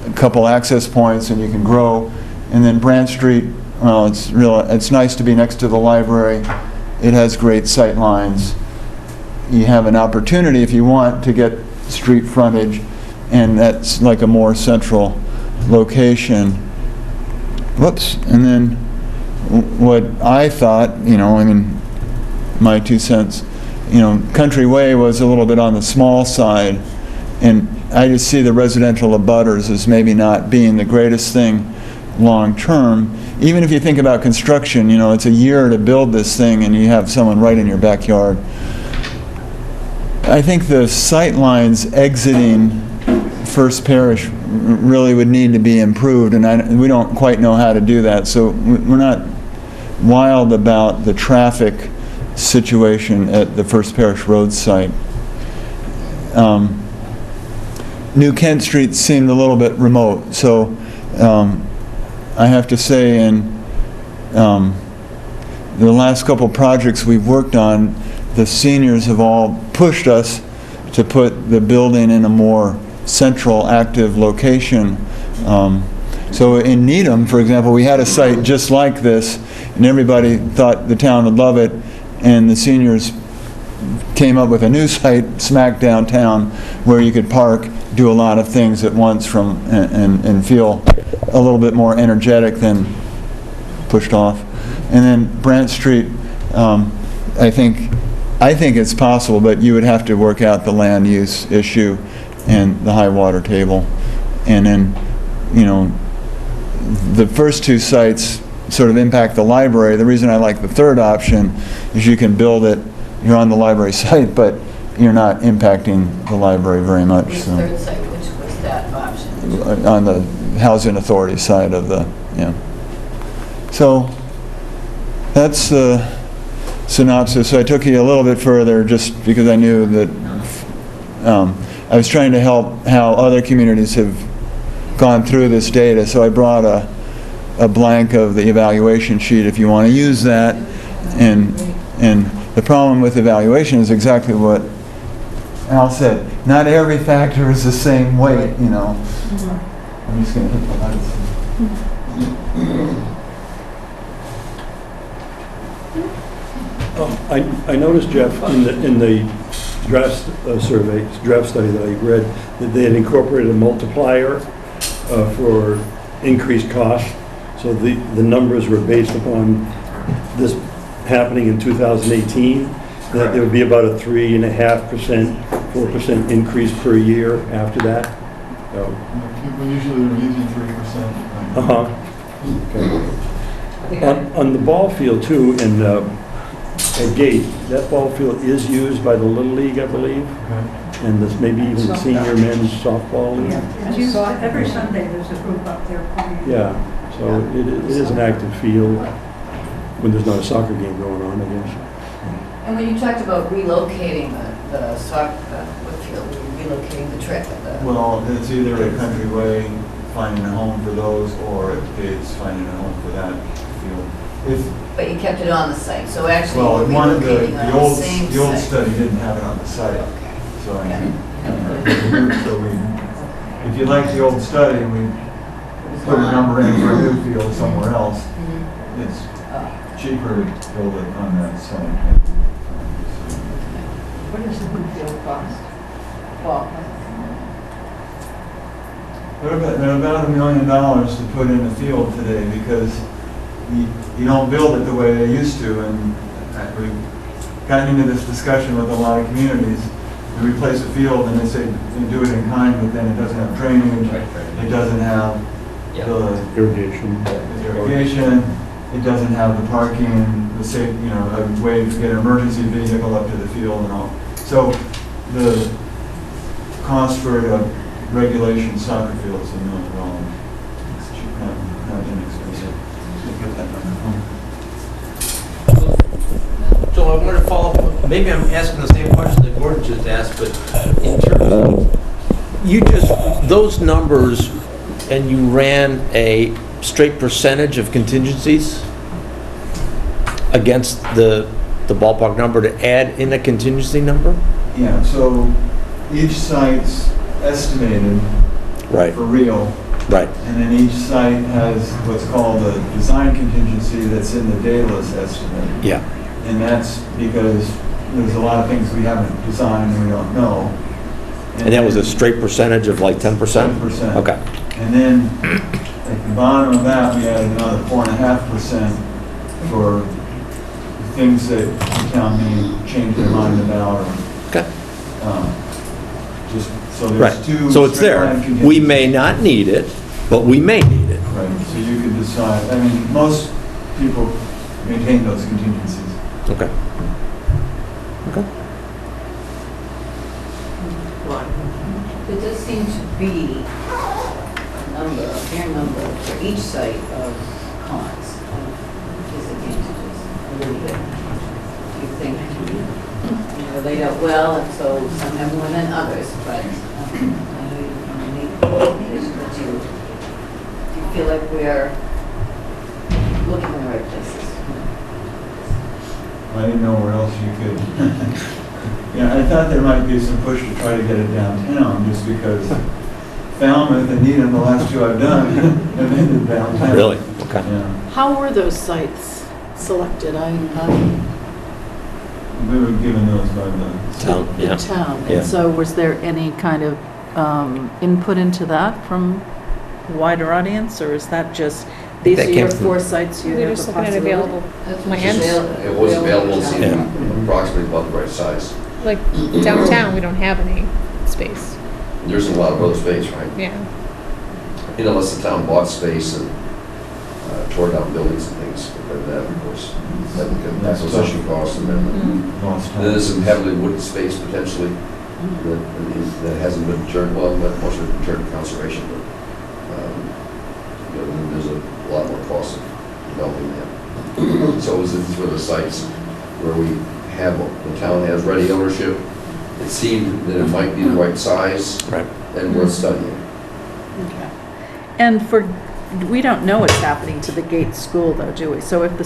a couple access points, and you can grow. And then Branch Street, well, it's nice to be next to the library. It has great sight lines. You have an opportunity, if you want, to get street frontage, and that's like a more central location. Whoops. And then what I thought, you know, I mean, my 2 cents, you know, Country Way was a little bit on the small side, and I just see the residential abutters as maybe not being the greatest thing long term. Even if you think about construction, you know, it's a year to build this thing and you have someone right in your backyard. I think the sight lines exiting First Parish really would need to be improved, and we don't quite know how to do that, so we're not wild about the traffic situation at the First Parish Road site. New Kent Street seemed a little bit remote, so I have to say in the last couple projects we've worked on, the seniors have all pushed us to put the building in a more central, active location. So in Needham, for example, we had a site just like this, and everybody thought the town would love it, and the seniors came up with a new site smack downtown where you could park, do a lot of things at once and feel a little bit more energetic than pushed off. And then Branch Street, I think it's possible, but you would have to work out the land use issue and the high water table. And then, you know, the first two sites sort of impact the library. The reason I like the third option is you can build it, you're on the library site, but you're not impacting the library very much. The So. third site, which was that option? On the housing authority side of the, yeah. So that's the synopsis. So I took you a little bit further just because I knew that I was trying to help how other communities have gone through this data. So I brought a a blank of the evaluation sheet if you want to use that. And the problem with evaluation is exactly what Al said. Not every factor is the same weight, you know. I'm just going to hit the lights. I noticed, Jeff, in the draft survey, draft study that I read, that they had incorporated a multiplier for increased cost. So the numbers were based upon this happening in 2018, that there would be about a 3.5%, 4% increase per year after that. People usually are using 3%. Okay. On the ball field too, in at Gate, that ball field is used by the Little League, I believe, and there's maybe even senior men's softball. It's used every Sunday, there's a group up there playing. Yeah, so it is an active field when there's not a soccer game going on, I guess. And when you talked about relocating the soccer, what field, relocating the track, Well, it's either a Country Way finding a home for those, or it's finding a home for that field. but you kept it on the site, so actually Well, we're one of relocating the on the old, same the old site. study didn't have it on the site, Okay. so I Yeah. so if you like the old study, we put a number in for a new field somewhere else. Mhm. It's Oh. cheaper to build it on that site. What does the field cost? Well, They're about $1 million to put in the field today, because you don't build it the way they used to, and we've gotten into this discussion with a lot of communities. You replace a field and they say you do it in kind, but then it doesn't have drainage, it doesn't have the Irrigation. irrigation, it doesn't have the parking, the safe, you know, a way to get an emergency vehicle up to the field and all. So the cost for a regulation soccer field is $1 million. It's cheap, not inexpensive. Get that number. So I wanted to follow up, maybe I'm asking the same question that Gordon just asked, but in terms of, you just, those numbers, and you ran a straight percentage of contingencies against the ballpark number to add in a contingency number? Yeah, so each site's estimated Right, for real, right. and then each site has what's called a design contingency that's in the dayless estimate. Yeah. And that's because there's a lot of things we haven't designed and we don't know. And that was a straight percentage of like 10%? 10%. Okay. And then at the bottom of that, we added another 4.5% for things that the town may change their mind about, or Okay. just, so there's Right. two. So it's straight there. line We contingencies. may not need it, but we may need it. Right, so you could decide, I mean, most people maintain those contingencies. Okay. Okay. there does seem to be a number, a fair number for each site of cons, of disadvantages, a little bit. Do you think, they're laid out well, and so some have more than others, but I know you make this, but do you feel like we're looking in the right places? I didn't know where else you could. Yeah, I thought there might be some push to try to get it downtown, just because Falmouth and Needham, the last two I've done, have ended downtown. Really? Okay. Yeah, How were those sites selected? we were given those by the, Town, The yeah. town. Yeah. And so was there any kind of input into that from a wider audience, or is that just, these That are came your from- 4 sites you We're have just the looking at possibility? available land. It was available, it seemed Yeah. approximately about the right size. Like downtown, we don't have any space. There's a lot of other space, right? Yeah. You know, unless the town bought space and tore down buildings and things, but then that, of course, that becomes acquisition costs, and then lost time. there's some heavily wooded space potentially that hasn't been turned, well, most of it been turned to conservation, but, you know, there's a lot more cost of developing that. So these were the sites where we have, the town has ready ownership. It seemed that it might be the right size Right. and worth studying. Okay. And for we don't know what's happening to the Gates School though, do we? So if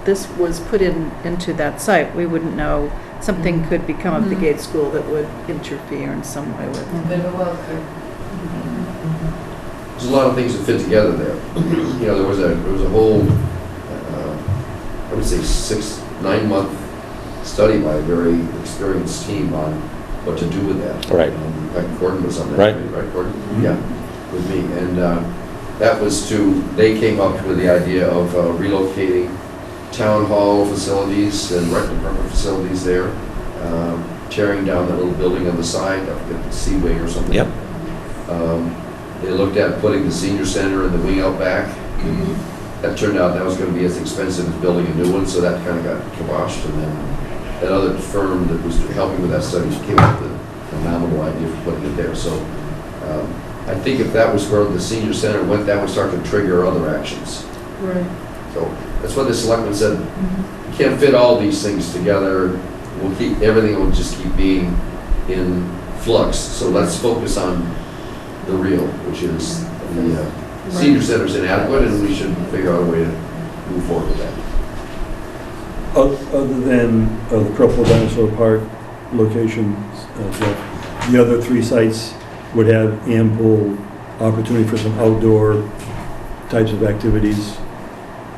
this was put into that site, we wouldn't know, something could become of the Gates School that would interfere in some way with. Very well, could. There's a lot of things that fit together there. You know, there was a whole, I would say 9-month study by a very experienced team on what to do with that. Right. Like Gordon was on that. Right. Right, Gordon? Yeah, with me. And that was they came up with the idea of relocating town hall facilities and rec department facilities there, tearing down that little building on the side, I forget, the C Wing or something. Yep. They looked at putting the senior center and the wing out back. That turned out that was going to be as expensive as building a new one, so that kind of got kiboshed. And then that other firm that was helping with that study came up with a phenomenal idea for putting it there. So I think if that was where the senior center went, that would start to trigger other actions. Right. So that's what the selectman said. You can't fit all these things together. Everything will just keep being in flux. So let's focus on the real, which is the senior center's inadequate, and we should figure out a way to move forward with that. Other than the Purple Dinosaur Park location, Jeff, the other 3 sites would have ample opportunity for some outdoor types of activities.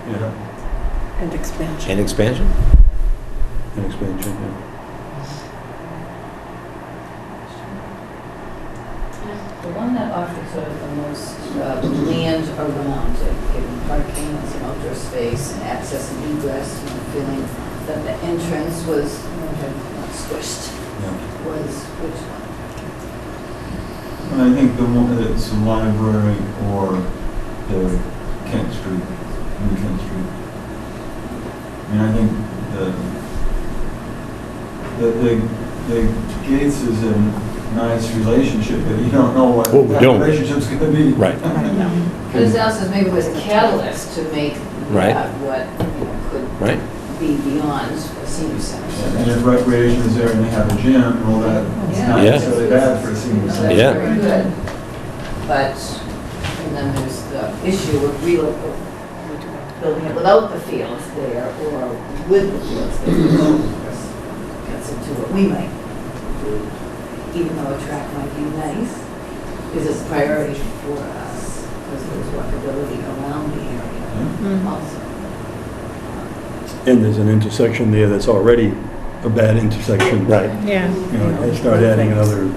Yeah, And expansion. And expansion? and expansion, yeah. The one that offered sort of the most land around it, given parking and some outdoor space and access and egress, feeling that the entrance was not squished, was which one? And I think the one that's the library or the Kent Street, New Kent Street. I mean, I think the Gates is a nice relationship, but you don't know what Well, we that don't. relationship's going to be. Right. But it sounds as maybe it was a catalyst to make Right. that what could Right. be beyond a senior center. And if recreation is there and they have a gym, well, that's not Yeah. necessarily bad for a senior No, center. that's Yeah. very good. But, and then there's the issue of building it without the fields there or with the fields there. Of course, gets into what we might do, even though a track might be nice, is a priority for us because there's walkability around the area also. And there's an intersection there that's already a bad intersection. Right. Yeah. You know, and start adding another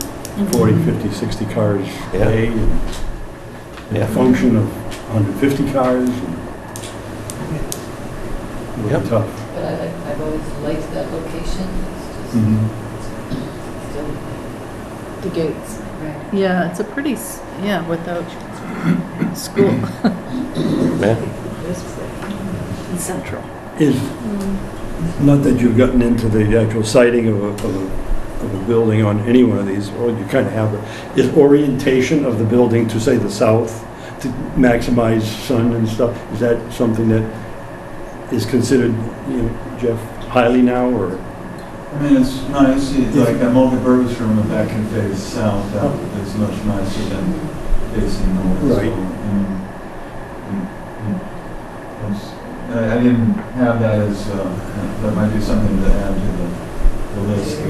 40, 50, 60 cars a Yeah. day, and Yeah. a function of 150 cars. It'll Yep. be tough. But I've always liked that location. It's just Mhm. still, The Gates. right. Yeah, it's a pretty, without school. Yeah. And Central. Is, not that you've gotten into the actual siting of a building on any one of these, or you kind of have it, is orientation of the building to, say, the south, to maximize sun and stuff, is that something that is considered, Jeff, highly now, or? I mean, it's nice, like that multi-purpose room if that can face south, that is much nicer than facing north. Right. So, I didn't have that as, that might be something to add to the list.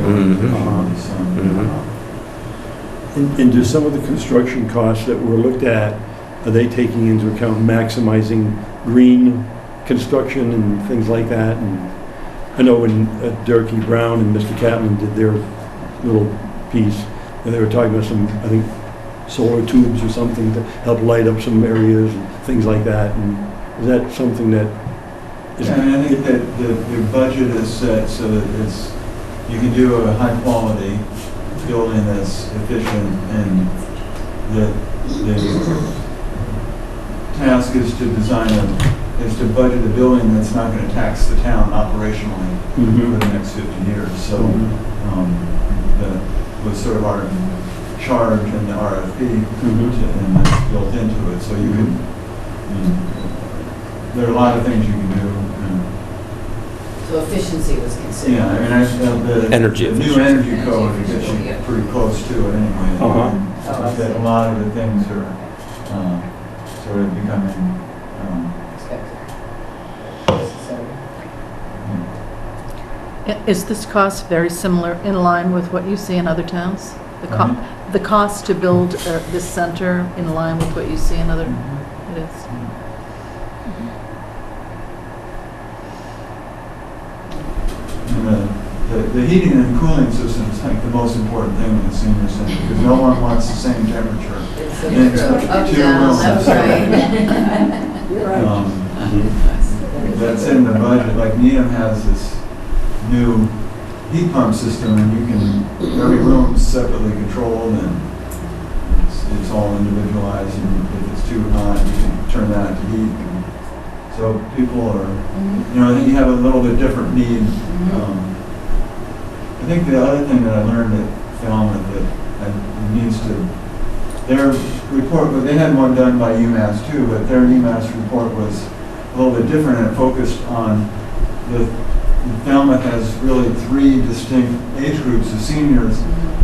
And do some of the construction costs that were looked at, are they taking into account maximizing green construction and things like that? And I know when Durkee Brown and Mr. Catlin did their little piece, and they were talking about some, I think, solar tubes or something to help light up some areas and things like that. And is that something that is? And I think that the budget is set so that you can do a high quality building that's efficient, and the task is to is to budget a building that's not going to tax the town operationally for the next 50 years. So that was sort of our charge in the RFP, and that's built into it. So you can, there are a lot of things you can do. So efficiency was considered. Yeah, I mean, the Energy the new efficiency. energy code gets you pretty close to it anyway. Uh-huh. So that a lot of the things are sort of becoming, Is this cost very similar, in line with what you see in other towns? The cost to build this center in line with what you see in other, it is? and the heating and cooling system is like the most important thing in the senior center, because no one wants the same temperature. It's so in true. Up, two down, rooms. left, right. You're right. That's in the budget, like Needham has this new heat pump system, and you can, every room's separately controlled, and it's all individualized, and if it's too hot, you can turn that to heat. So people are, you know, I think you have a little bit different need. I think the other thing that I learned at Falmouth that needs to, their report, but they had one done by UMass too, but their UMass report was a little bit different, and it focused on Falmouth has really 3 distinct age groups of seniors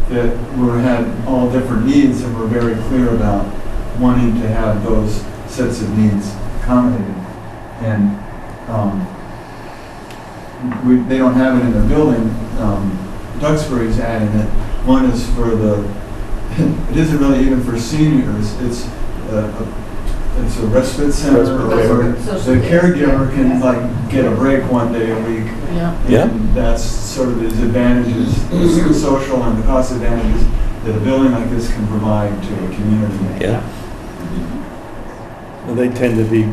that had all different needs, and were very clear about wanting to have those sets of needs accommodated. And they don't have it in the building. Duxbury's adding it. One is for it isn't really even for seniors. It's a respite center where the caregiver can like get a break one day a week. Yeah. And that's sort of the advantages, the social and the cost advantages that a building like this can provide to a community. Yeah. And they tend to be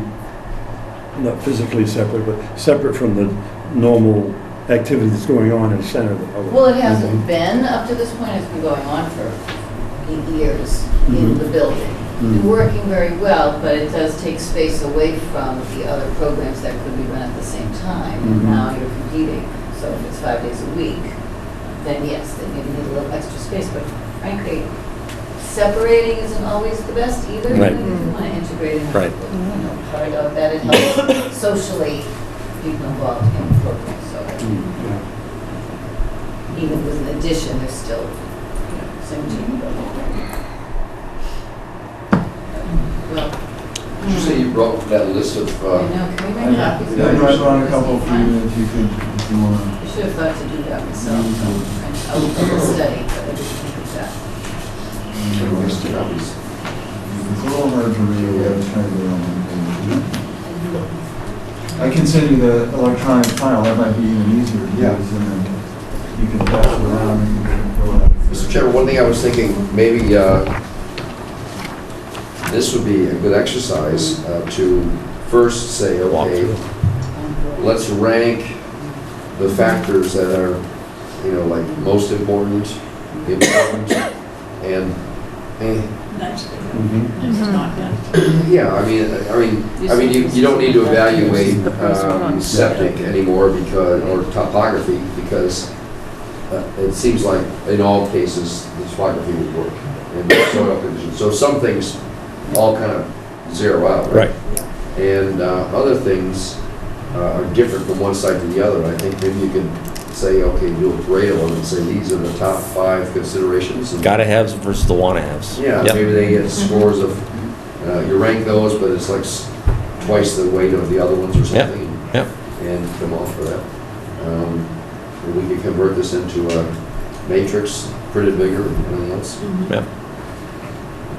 not physically separate, but separate from the normal activities going on in the center. Well, it hasn't been up to this point. It's been going on for 8 years in the building. It's working very well, but it does take space away from the other programs that could be run at the same time. And now you're competing. So if it's 5 days a week, then yes, they maybe need a little extra space. But frankly, separating isn't always the best either. Right. If you want to integrate in Right. part of that, it helps socially people involved in the program. So even with an addition, there's still same team. Well, Did you say you brought that list of, I know, can we bring copies? I brought a couple for you if you could, if you want. I should have thought to do that myself. I will study, but I didn't think of that. It's a little hard to read. I was trying to do it on one page. I can send you the electronic file. That might be even easier to use, and then you can pass it around and you can fill it out. Mr. Chairman, one thing I was thinking, maybe this would be a good exercise to first say, okay, let's rank the factors that are, like most important, and yeah, I mean, you don't need to evaluate septic anymore or topography, because it seems like in all cases the topography would work and soil conditions. So some things all kind of zero out, right? And other things are different from one side to the other. I think maybe you could say, okay, do a parade of them and say these are the top 5 considerations. Gotta haves versus the wanna haves. Yeah, Yep. maybe they get scores of, you rank those, but it's like twice the weight of the other ones or something. Yep. And come off for that. And we can convert this into a matrix, printed bigger, and anything else. Yep.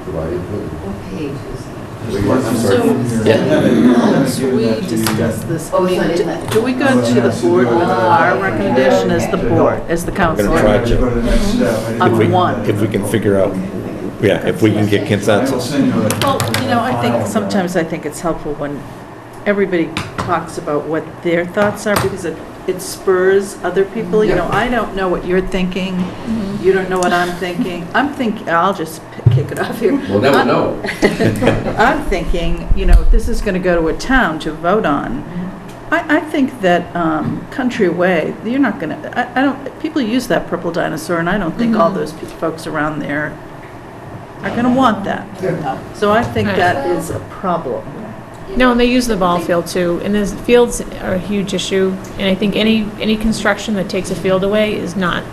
Provide input. What page is it? I'm sorry. Once we discuss this, Oh, it's not in that. do we go to the board with our recommendation as the board, as the council? We're gonna try to. Go to the next step. On one. If we can figure out, if we can get I will consensus. send you a. Well, sometimes I think it's helpful when everybody talks about what their thoughts are, because it spurs other people. I don't know what you're thinking. You don't know what I'm thinking. I'll just kick it off here. We'll never know. I'm thinking, if this is going to go to a town to vote on, I think that Country Way, you're not going to, people use that purple dinosaur, and I don't think all those folks around there are going to want that. So I think that is a problem. No, and they use the ball field too, and the fields are a huge issue, and I think any construction that takes a field away is not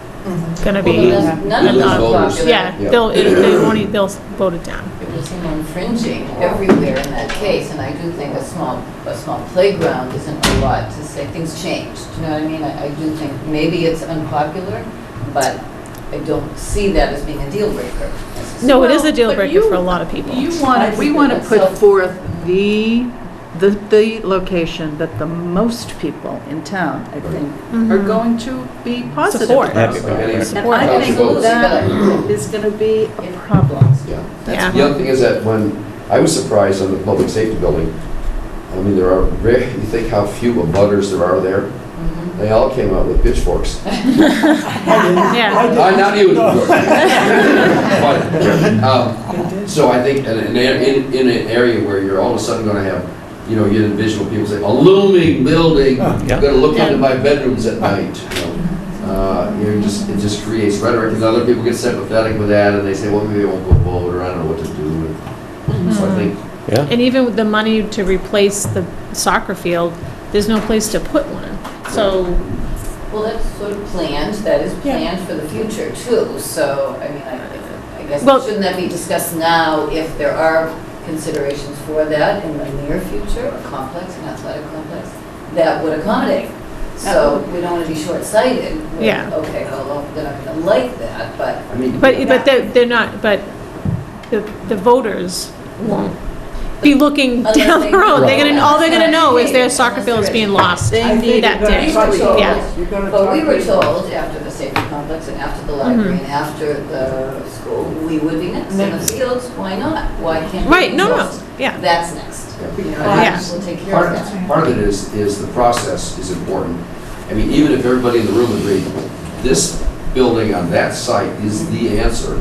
gonna be. None of Lose them are voters. popular. Yeah, they'll vote it down. there's no infringing everywhere in that case, and I do think a small playground isn't a lot to say, things changed, you know what I mean? I do think maybe it's unpopular, but I don't see that as being a deal breaker. No, it is a deal But breaker you- for a lot of people. We want to put forth the location that the most people in town, I think, are going to be positive Support. about. Happy And I Support. think that is going to be a problem. Yeah. Yeah. The other thing is that when, I was surprised on the public safety building, I mean, there are you think how few abutters there are there? They all came out with pitchforks. Yeah. Not you. But, so I think in an area where you're all of a sudden going to have, you know, you envision when people say, a looming building, I'm Yeah. going to look into my bedrooms at night. It just creates rhetoric, and other people get sympathetic with that, and they say, well, maybe I won't go vote, or I don't know what to do. So I think, Yeah. And even with the money to replace the soccer field, there's no place to put one. So, Well, that's sort of planned, that is planned for the future too, so, I mean, I guess, Well- shouldn't that be discussed now if there are considerations for that in the near future, a complex, an athletic complex, that would accommodate? So we don't want to be short-sighted. with, Yeah. Okay, well, they're not going to like that, but I mean. but they're not, but the voters won't be looking Unless down they the road. know. They're gonna, all they're gonna know is their Unless soccer field is they're being lost They need that day. we were told, Yeah. but we were told after the safety complex and after the library and after the school, we would be next. In the fields, why not? Why can't we? Right, be no, next? yeah. That's next. You know, Yeah. we'll take care of that. Part of it is the process is important. I mean, even if everybody in the room agreed, this building on that site is the answer,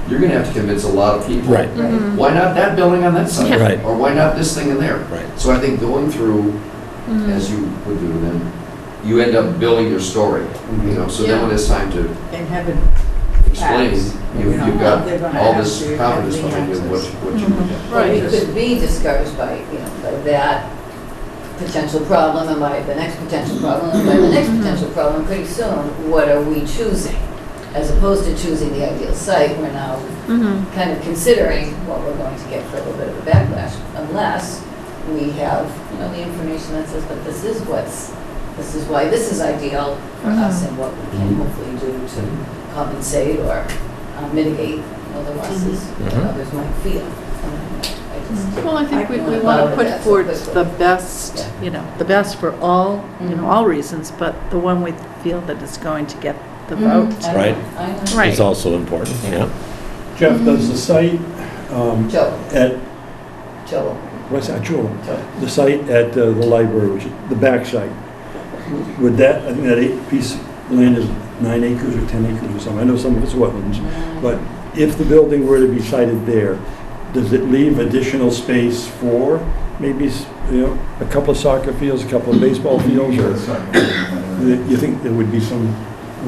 you're going to have to convince a lot of people. Right. Why not that building on that site? Yeah. Right. Or why not this thing in there? Right. So I think going through, as you would do, then you end up building your story, you know, so then when it's time to And have it explain, Facts. you've got They're gonna all have this to confidence have the behind you in what answers. you But we Right. could be discouraged by, you know, by that potential problem and by the next potential problem and by the next potential problem. Pretty soon, what are we choosing? As opposed to choosing the ideal site, we're now kind of considering what we're going to get for a little bit of a backlash, unless we have, you know, the information that says, but this is why this is ideal for us and what we can hopefully do to compensate or mitigate, you know, the losses that others might feel. Well, I think we I want to don't put know if forward that's the best, you know, the best for all, you know, all reasons, but the one we feel that is going to get the vote. Right. I know. Right. It's also important, yeah. Jeff, does the site Joe, at, Joe. what's that, Joel? The site at the library, which is the back site, would that, I think that piece of land is 9 acres or 10 acres or something. I know some of it's wetlands, but if the building were to be sited there, does it leave additional space for maybe, you know, a couple of soccer fields, a couple of baseball fields, or you think there would be some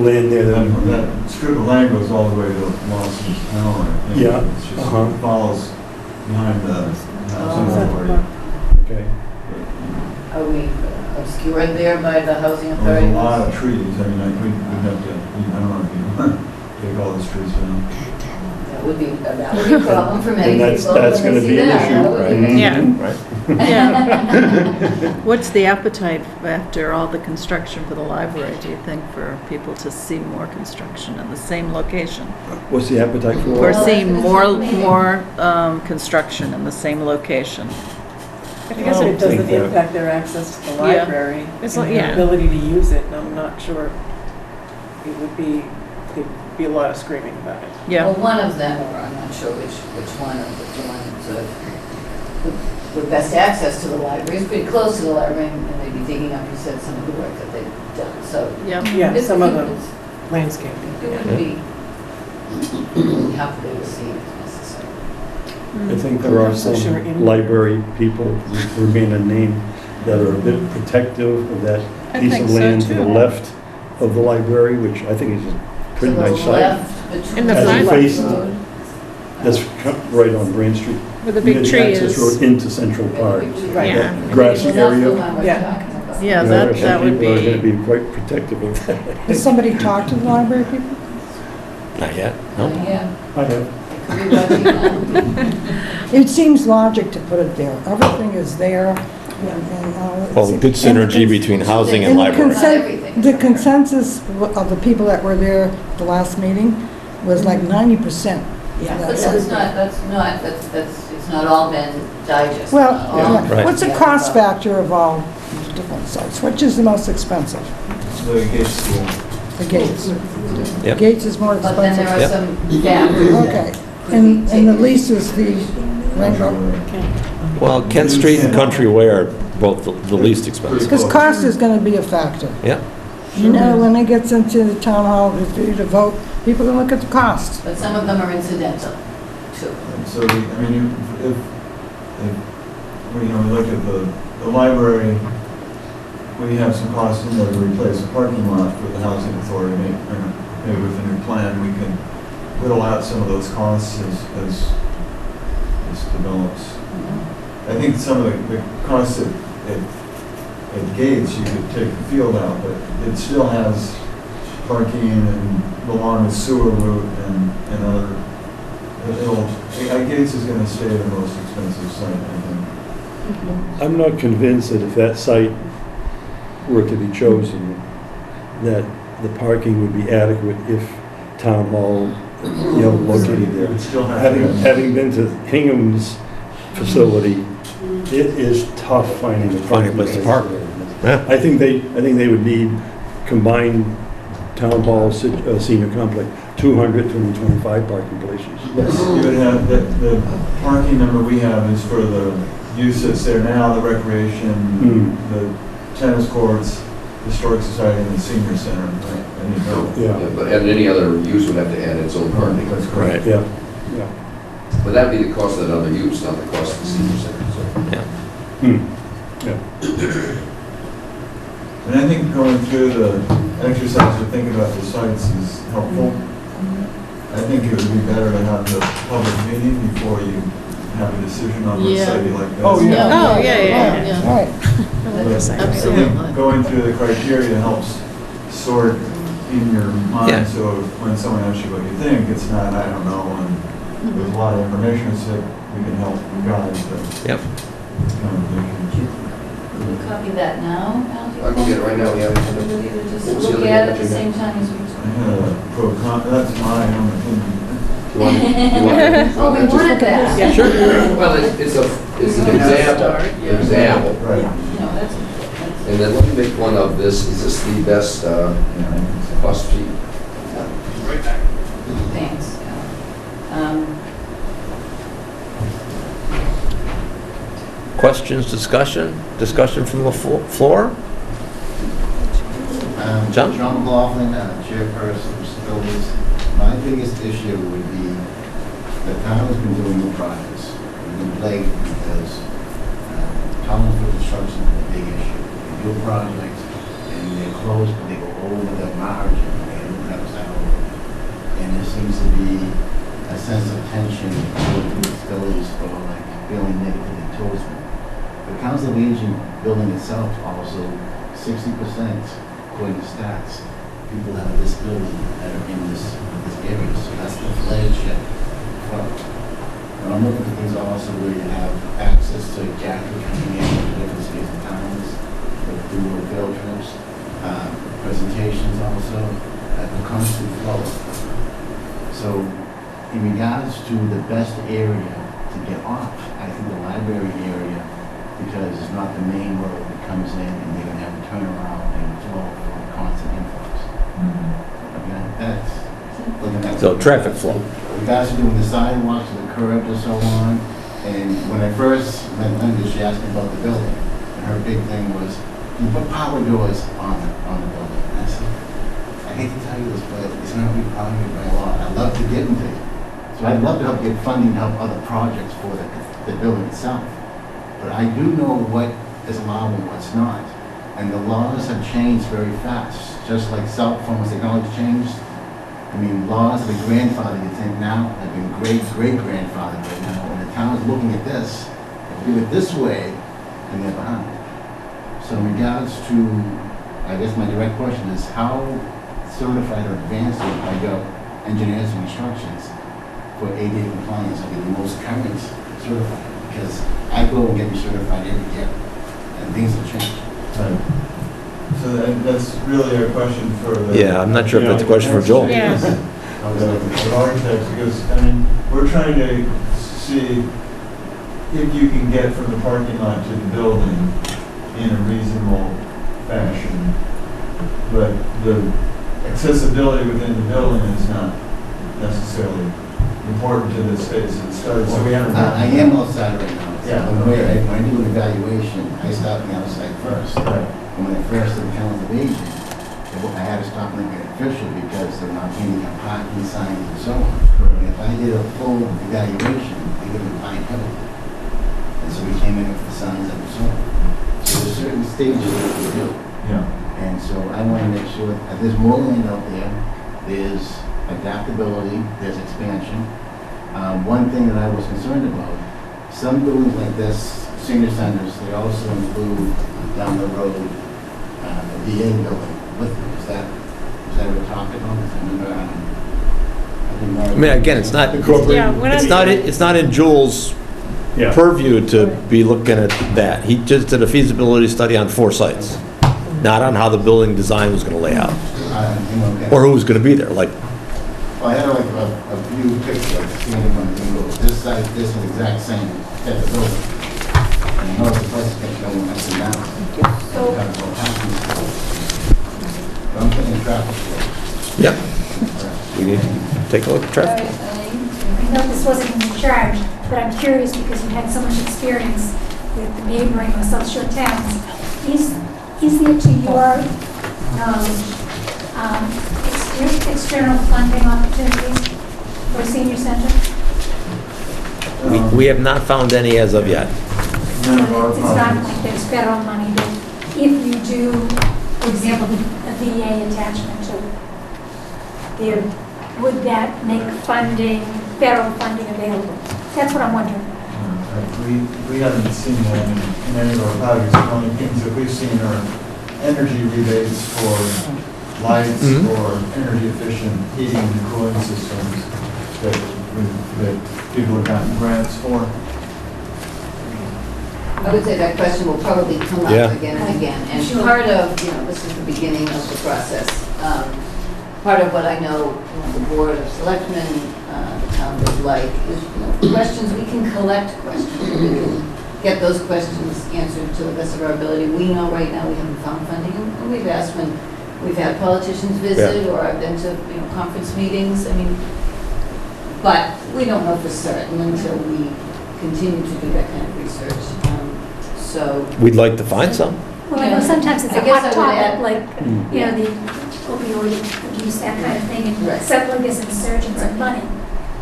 land there that? That strip of land goes all the way to Lawson's Tower. I think. Yeah, It's just uh-huh. follows behind the housing authority. Okay. Are we obscured there by the housing There's authority? a lot of trees. I mean, we'd have to, I don't know if you take all those trees down. That would be a problem for many And people. that's when gonna they be see an that. issue, That would be- right? Yeah. Right. Yeah. What's the appetite after all the construction for the library, do you think, for people to see more construction in the same location? What's the appetite for? Or Well, seeing that's more, what we need. more construction in the same location? I guess Well, it I think doesn't that- impact their access to the Yeah. library. It's and like- their yeah. ability to use it, and I'm not sure it would be, there'd be a lot of screaming about it. Yeah. Well, one of them, or I'm not sure which one, or the one sort of with best access to the library, is pretty close to the library, and they'd be digging up, you said, some of the work that they've done, so. Yeah. Yeah, it's- some of the it's- landscaping. It would be happily received if necessary. I think there are So sure, some in- library people who remain unnamed that are a bit protective of that I piece think of so, land to the too. left of the library, which I think is a pretty To the nice site. left between In the As you front? face road. That's right on Brand Street. Where the Near big tree access road is. into Central Park. Right. Yeah. That grassy Well, that's the area. one we're Yeah. talking about. Yeah, You know, that some would people are going to be, be quite protective of that. Has somebody talked to the library people? Not yet, no? Yeah. I have. Rewatching that. It seems logic to put it there. Everything is there, and... Well, good synergy between housing and and the library. The consensus of the people that were there at the last meeting was like 90%. Yeah, but it's not all been digested. Well, All- right. what's the cost factor of all these different sites? Which is the most expensive? The Gates School. The Gates. Yep. Gates is more But then there expensive. are some factors. Okay, and the lease is the Rainbow, Well, Kent Street and Country Way are both the least expensive. because cost is gonna be a factor. Yeah. You know, when it gets into the town hall, if you to vote, people are gonna look at the cost. But some of them are incidental, too. So, I mean, if we look at the library, we have some costs in there to replace a parking lot for the housing authority. Maybe with a new plan, we can whittle out some of those costs as this develops. I think some of the costs at Gates, you could take the field out, but it still has parking and along the sewer route and other, Gates is gonna stay the most expensive site, I think. I'm not convinced that if that site were to be chosen, that the parking would be adequate if town hall, located there. It would still have Having been to Hingham's facility, it is tough finding a Finding a place to park. Yeah. I think they would need combined town hall, senior complex, 200, 225 parking places. Yes, you would have, the parking number we have is for the use that's there now, the recreation, the tennis courts, historic society, and the senior center. Right? Yeah, And any other use would have to add its own parking. That's correct. yeah. But that'd be the cost of another use, not the cost of the senior center, so. And I think going through the exercise to think about the sites is helpful. I think it would be better to have the public meeting before you have a decision on a site like that. Oh, yeah. Oh, yeah. Right. I think going through the criteria helps sort in your mind, Yeah. so when someone asks you what you think, it's not, I don't know, and there's a lot of information, so we can help guide the Yep. conversation. Can you copy that now, Al? I can get it right now, yeah. Everybody to just What's the look other at it one at the you same got? time as we I had a that's my own opinion. You want it? Oh, we wanted that. Sure. Well, it's an example. Right. No, that's, And then let me make one of this. Is this the best cost sheet? thanks. Questions, discussion from the floor? John? John McLaughlin, chairperson of facilities. My biggest issue would be the town has been doing new projects. We've been late because town for construction is a big issue. They do projects and they're closed, but they go over the margin and they don't have salary. And there seems to be a sense of tension with facilities for like feeling negatively towards them. The Council of Aging building itself also 60%, according to stats, people have a disability that are in this area. So that's the flagship front. And I'm looking for things also where you have access to Jackie coming in to different states and towns, do field trips, presentations also, at the constant flow. So in regards to the best area to get off, I think the library area, because it's not the main road that comes in and they're going to have a turnaround and flow for a constant influx. Okay, that's looking at. So traffic flow. You guys are doing the sidewalks and the curbs and so on, and when I first met Linda, she asked me about the building, and her big thing was, you put power doors on the building. And I said, I hate to tell you this, but it's not required by law. I'd love to get into it. So I'd love to help get funding to help other projects for the building itself. But I do know what is allowed and what's not. And the laws have changed very fast. Just like cell phones, technology changed. I mean, laws that are grandfathered, you think now, have been great-grandfathered right now. And the town is looking at this, if we do it this way, and they're behind. So in regards to, I guess my direct question is, how certified or advanced are your engineers and instructions for ADA compliance, I'll be the most current certified, because I go and get recertified every year, and things will change. So that's really a question for the... Yeah, I'm not sure if that's a question for Joel. Yeah. The architects, because, I mean, we're trying to see if you can get from the parking lot to the building in a reasonable fashion, but the accessibility within the building is not necessarily important to this phase of the study, so we haven't... I am outside right now. Yeah. When I do an evaluation, I start on the outside first. Right. And when I first did the calendar of aging, I had to stop making it official because there were not handicap parking signs and so on. And if I did a full evaluation, they would have been fined heavily. And so we came in with the signs and so on. So there's certain stages that we do. Yeah. And so I want to make sure that there's more land out there, there's adaptability, there's expansion. One thing that I was concerned about, some buildings like this, senior centers, they also include down the road a VA building with them. Is that what we're talking about? I mean, again, it's not, Yeah, we're not- it's not in Joel's Yeah. purview to be looking at that. He just did a feasibility study on 4 sites, not on how the building design was going to lay out, or who was going to be there, like, Well, I had like a few pictures, like standing on the window, this side, this is the exact same type of building. And I know the price kept going up and down. But I'm putting traffic flow. yep, we need to take a look at traffic. I know this wasn't in the charge, but I'm curious because you had so much experience with the neighboring or South Shore towns. Is there, to your knowledge, external funding opportunities for a senior center? We have not found any as of yet. None of our It's not projects. like there's federal money that if you do, for example, a VA attachment to, there, would that make funding, federal funding available? That's what I'm wondering. We haven't seen that in any of our projects. The only things that we've seen are energy rebates for lights or energy efficient heating and cooling systems that people have gotten grants for. I would say that question will probably come up Yeah. again and again. And part of, this is the beginning of the process. Part of what I know the Board of Selectmen, the town would like is, questions, we can collect questions. We can get those questions answered to the best of our ability. We know right now we haven't found funding, and we've asked when we've had politicians visit, or I've been to, conference meetings. I mean, but we don't know for certain until we continue to do that kind of research. So We'd like to find some. Well, I know sometimes it's I a guess hot I would add- topic, like, the opioid abuse, that kind of thing, Right. and suddenly there's insurgence of money,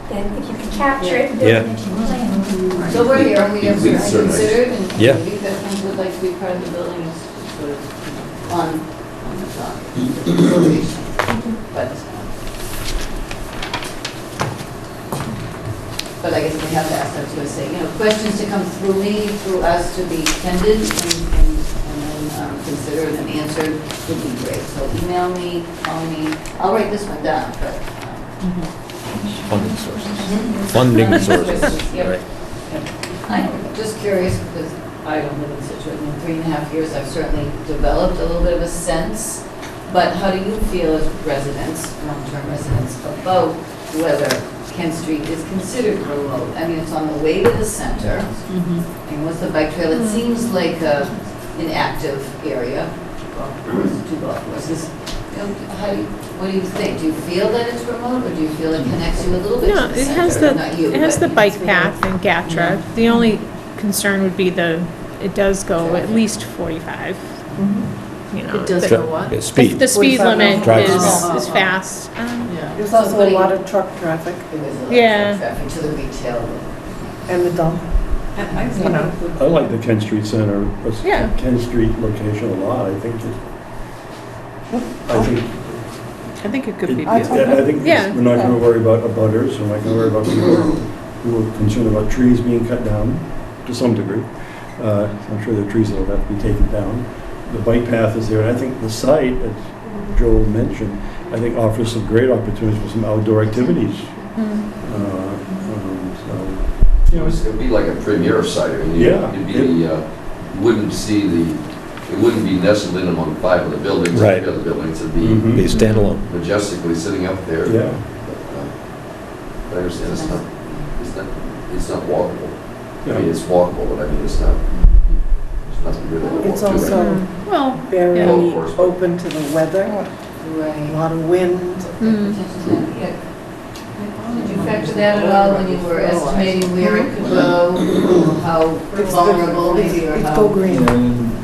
that if you can capture it and build it into your plan. So we're here, we have certainly considered, and Yeah. maybe that things would like to be part of the building is sort of on the thought. But I guess we have to ask, I was going to say, questions to come through me, through us, to be tended and then considered and answered would be great. So email me, call me, I'll write this one down, but. Funding sources. Funding sources. Yep. Right. I'm just curious, because I don't live in Scituate, in 3.5 years, I've certainly developed a little bit of a sense, but how do you feel as residents, long-term residents, about whether Kent Street is considered remote? I mean, it's on the way to the center, and what's the bike trail? It seems like an active area, two golf courses. What do you think? Do you feel that it's remote, or do you feel it connects you a little bit No, to the it center? has Not you, it has but- the bike path in Gatra. The only concern would be it does go at least 45. It does the- go what? Yeah, speed. The speed 45 limit Drive is speed. fast. Yeah, there's also a lot of truck traffic There was a lot Yeah. of traffic to the retail. and the dump. You know, I like the Kent Street Center, Yeah. Kent Street location a lot. I think I think it could be I beautiful. think Yeah. we're not going to worry about abutters, we're not going to worry about people who are concerned about trees being cut down to some degree. I'm sure there are trees that will have to be taken down. The bike path is there, and I think the site, as Joel mentioned, I think offers some great opportunities for some outdoor activities. It would be like a premier site. I mean, Yeah. It'd be you wouldn't see it wouldn't be nestled in among 5 of the buildings. Right. The other buildings would Mhm. Be standalone. be majestically sitting up there. Yeah. But I understand it's not walkable. I mean, Yeah. it's walkable, but I mean, there's nothing really to walk It's to. also Well, very Yeah, of course, but- open to the weather, a Right. lot of wind. Did you factor that at all when you were estimating where it could go, how vulnerable maybe, or It's how? go green.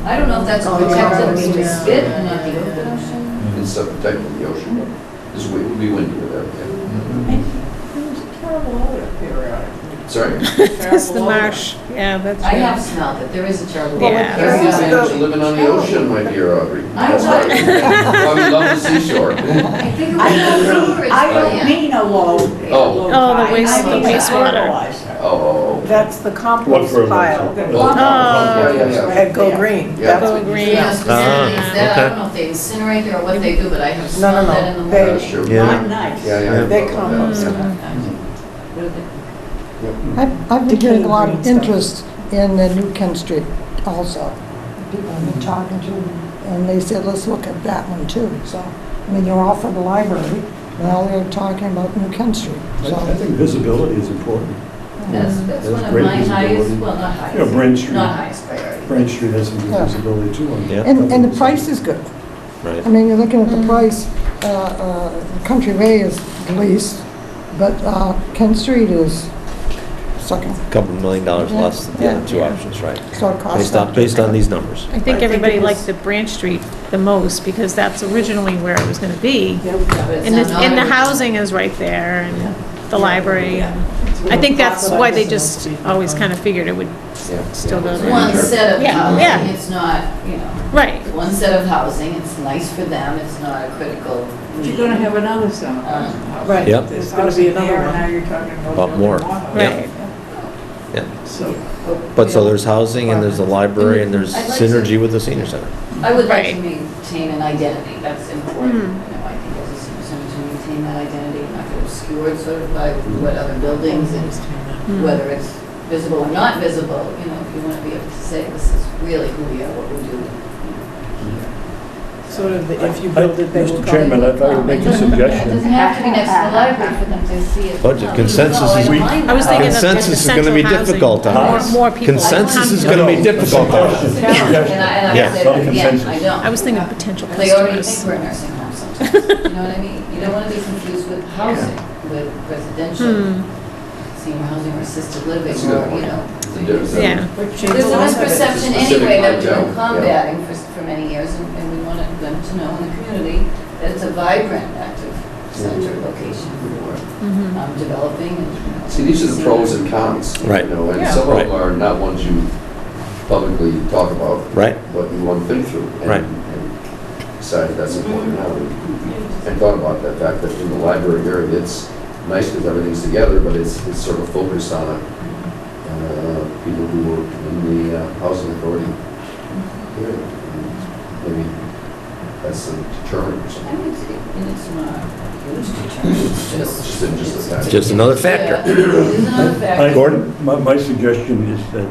I don't know if that's Oh, protected yeah. to spit and not the open ocean. It's protecting the ocean. This would be windy with that. Sorry? That's the marsh, yeah, that's. I have smelled it, there is a terrible. Yeah. You're living on the ocean, my dear Aubrey. That's right. Probably love the seashore. I think it was I don't mean a low. Oh. Oh, the waste- I mean the a wastewater. fertilizer. Oh. That's the What compost fertilizer? pile. The Oh. compost Yeah, yeah, yeah. At Go Green. Yeah. That's Go what you Green. said. Yes, Ah, I don't know if they incinerate there or what they do, but I have No, smelled no, that in the no. They- morning. Sure. Yeah. Not nice. Yeah, yeah. They compost. I've been hearing a lot of Decaying stuff. interest in the New Kent Street also. People I've been talking to, and they said, let's look at that one too. So, I mean, they're all for the library, now they're talking about New Kent Street, I so. think visibility is important. That's There's one of great my highest, visibility. well, not highest. You know, Brent Street. Not highest priority. Branch Street has some Yeah. good visibility too. on Yeah. And the price is good. Right. I mean, you're looking at the price, Country Way is the least, but Kent Street is second. Couple $1 million less than the other two Yeah. options, right? So it costs. Based on these numbers. I think everybody liked the Branch Street the most because that's originally where it was gonna be. But it's And not the original. housing is right there and the library. And I think that's why they just always kind of figured it would still go there. One set of Yeah, housing, yeah. it's not, Right. one set of housing, it's nice for them, it's not a critical You're need. gonna have another zone. Right. Yep. There's gonna be another There, and now one. you're talking about. About more. building one. Right. Yeah. So, But so there's housing and there's the library and there's I'd like to- synergy with the senior center. I would like Right. to maintain an identity, that's important. I think as a senior center to maintain that identity, not get obscured sort of by what other buildings and whether it's visible or not visible, if you want to be able to say, this is really who we are, what we do here. Sort of, if you build it, they will Mr. come. Chairman, if I would make a It suggestion. doesn't have to be next to the library for them to see it. Budget No, consensus no, I is don't weak. mind I was that. thinking of the Consensus is gonna be central housing. difficult on this. More people. Consensus is come to- gonna be difficult on us. And I Yeah. said, again, I don't. I was thinking potential They already customers. think we're a nursing home sometimes, you know what I mean? You don't want to be confused with housing, with residential, senior housing or assisted living, That's a good or, point. It's a Yeah. There's a misperception anyway that we've been Yeah. combating for many years, and we wanted them to know in the community that it's a vibrant, active center location for developing and. See, these are the pros and cons. Right. And Yeah. some of them Right. are not ones you publicly talk about. Right. But you want to think through. Right. And decide that's important now. And thought about that fact that in the library area, it's nice because everything's together, but it's sort of focused on people who work in the housing authority area. Maybe that's a deterrent or something. And it's not a huge deterrent, it's just. Just a fact. Just another factor. Yeah, it is another factor. Gordon, my suggestion is that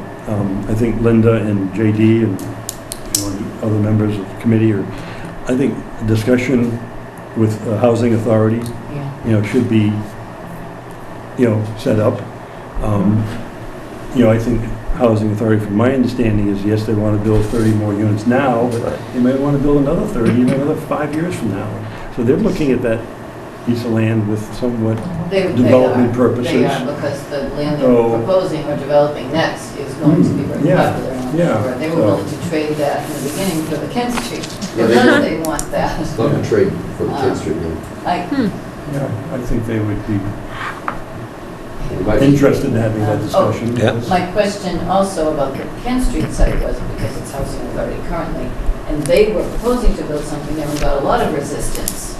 I think Linda and JD and other members of the committee, or I think a discussion with the Housing Authority, should be, set up. I think Housing Authority, from my understanding, is yes, they want to build 30 more units now, but they may want to build another 30 in another 5 years from now. So they're looking at that piece of land with somewhat development purposes. They are, because the land they're So- proposing or developing next is going to be very Yeah, popular. and I'm yeah, sure They were so- willing to trade that in the beginning for the Kent Street, Yeah, they because did. they want that. Love to trade for the Kent Street. Yeah, I think they would be Yeah. interested in having that discussion. Yeah. because- My question also about the Kent Street site was because it's housing authority currently, and they were proposing to build something there and got a lot of resistance.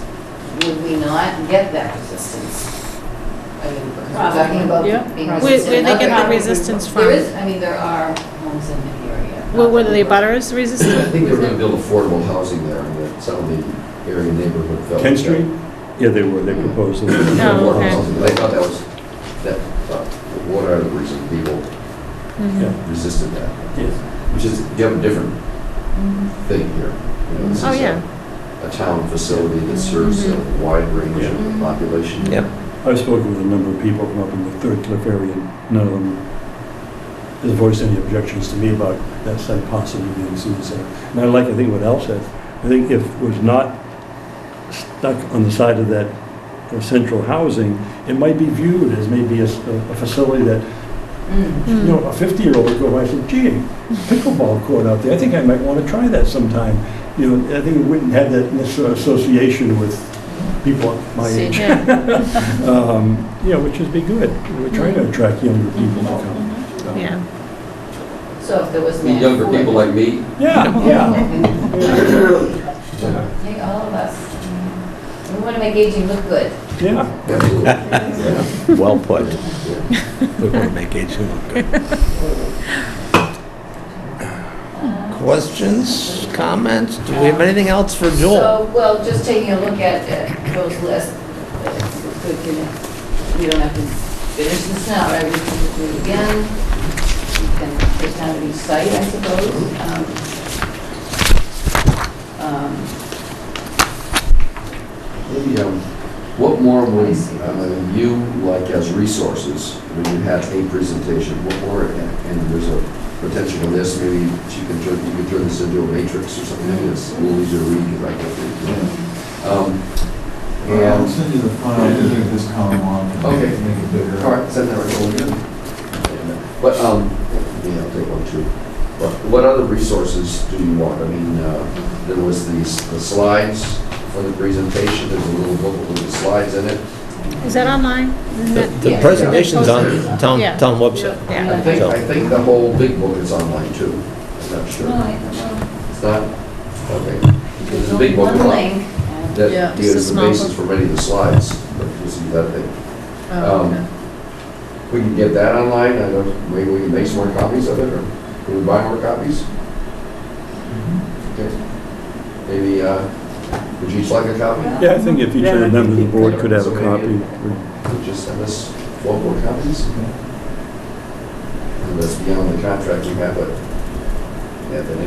Would we not get that resistance? I mean, because we're talking about Yeah. being Where resistant. they get Other- the resistance from? There is, there are homes in the area. Were the butters I resistant? think they were going to build affordable housing there, and that some of the area neighborhood felt. Kent Street? Yeah, they were, they proposed. Oh, okay. They thought that was, that water whatever the reason, people resisted that. Yes. Which is, you have a different thing here. You know, this Oh, is yeah. a town facility that serves a wide range of population. Yep. I've spoken with a number of people from up in the Third Cliff area, and none of them has voiced any objections to me about that site possibly being senior center. And I think what Al said. I think if it was not stuck on the side of that central housing, it might be viewed as maybe a facility that, you know, a 50-year-old would go by and say, gee, pickleball court out there, I think I might want to try that sometime. You know, I think it wouldn't have that necessary association with people my age. You know, which would be good. We're trying to attract younger people to come. So. Yeah. So if there was... Mean younger people like me? Yeah. Hey, all of us. We want to make aging look good. Yeah. Well put. We want to make aging look good. Questions, comments? Do we have anything else for Joel? So, well, just taking a look at those lists, it's good, you know, we don't have to finish this now, right? We can do it again. We can take down each site, I suppose. Maybe, what more would you like as resources when you had a presentation? What more, and there's a potential for this, maybe you could turn this into a matrix or something. It's a little easier to read right there. I'll send you the file, I did this column on. Okay. Make it bigger. All right, send that right over here. But, yeah, I'll take one too. What other resources do you want? I mean, there was the slides for the presentation. There's a little booklet with the slides in it. Is that online? The presentation's on town Yeah. website. Yeah. I think the whole big book is online too. I'm not sure. It's not? Okay. There's a big book One link. that Yeah. gives Just a the small basis for many of the slides. But you'll see that thing. We can get that online. I don't, maybe we can make some more copies of it, or can we buy more copies? Okay. Maybe, would you each like a copy? Yeah, I think if each of the members of the board could have a copy. Would just send us 12 more copies? And that's beyond the contract we have, but, yeah, then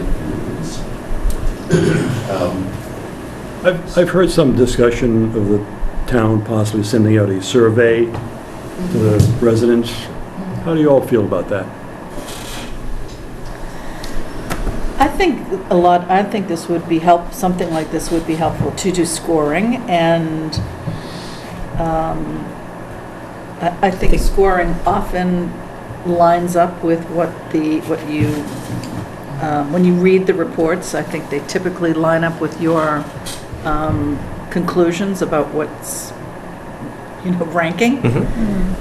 I've heard some discussion of the town possibly sending out a survey to the residents. How do you all feel about that? I think this would be something like this would be helpful to do scoring, and I think scoring often lines up with when you read the reports, I think they typically line up with your conclusions about what's, ranking.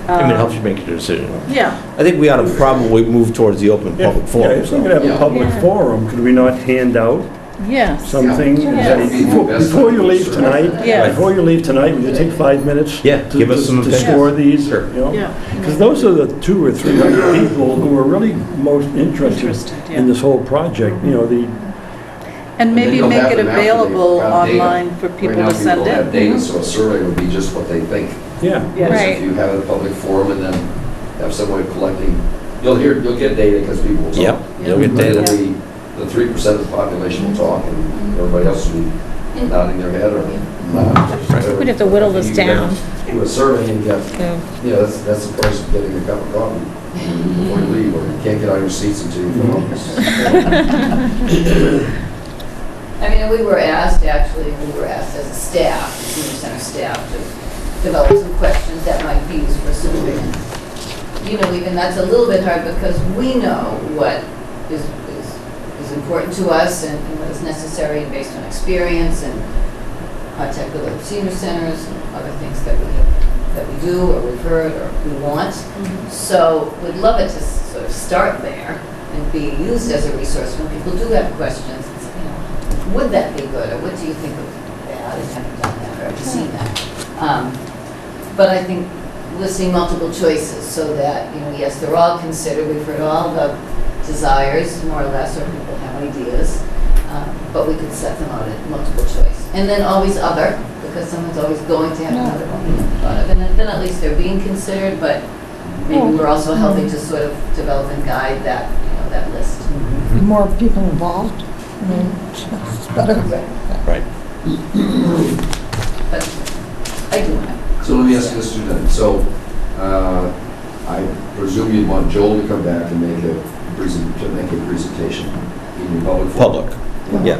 I mean, it helps you make your decision. Yeah. I think we ought to probably move towards the open public Yeah, forum. if we could have a public forum, could we not hand out Yes. something? Yes. Before you leave tonight, Yes. would you take 5 minutes? Yeah, give us some to opinions. score these? Sure. Yeah. Because those are the 200 or 300 people who are really most interested yeah. in this whole project, And maybe then you'll make have it them after available they've got data. online for people Right now, to send people have in. data, so a survey would be just what they think. Yeah. Yes. Whereas if you have a public forum and then have someone collecting, you'll get data because people will talk. Yep, you'll get data. The 3% of the population will talk and everybody else will be nodding their head or not. We'd have to whittle this down. Do a survey and get, So, that's the price of getting a cup of coffee before you leave, or you can't get out of your seats until you go home. I mean, we were asked as a staff, the senior center staff, to develop some questions that might be used for surveying. Even that's a little bit hard because we know what is important to us and what is necessary based on experience and contact with other senior centers and other things that we do or we've heard or we want. So we'd love it to sort of start there and be used as a resource when people do have questions. Would that be good, or what do you think of that? I haven't done that, or have you seen that? But I think listing multiple choices so that, yes, they're all considered. We've heard all the desires, more or less, or people have ideas, but we could set them out at multiple choice. And then always other, because someone's always going to have another one thought of. And then at least they're being considered, but maybe we're also helping to sort of develop and guide that, that list. More people involved, I mean, it's better. Right. But I do want to. So let me ask you this too then. So, I presume you'd want Joel to come back and make a presentation in your public forum. Public, yeah.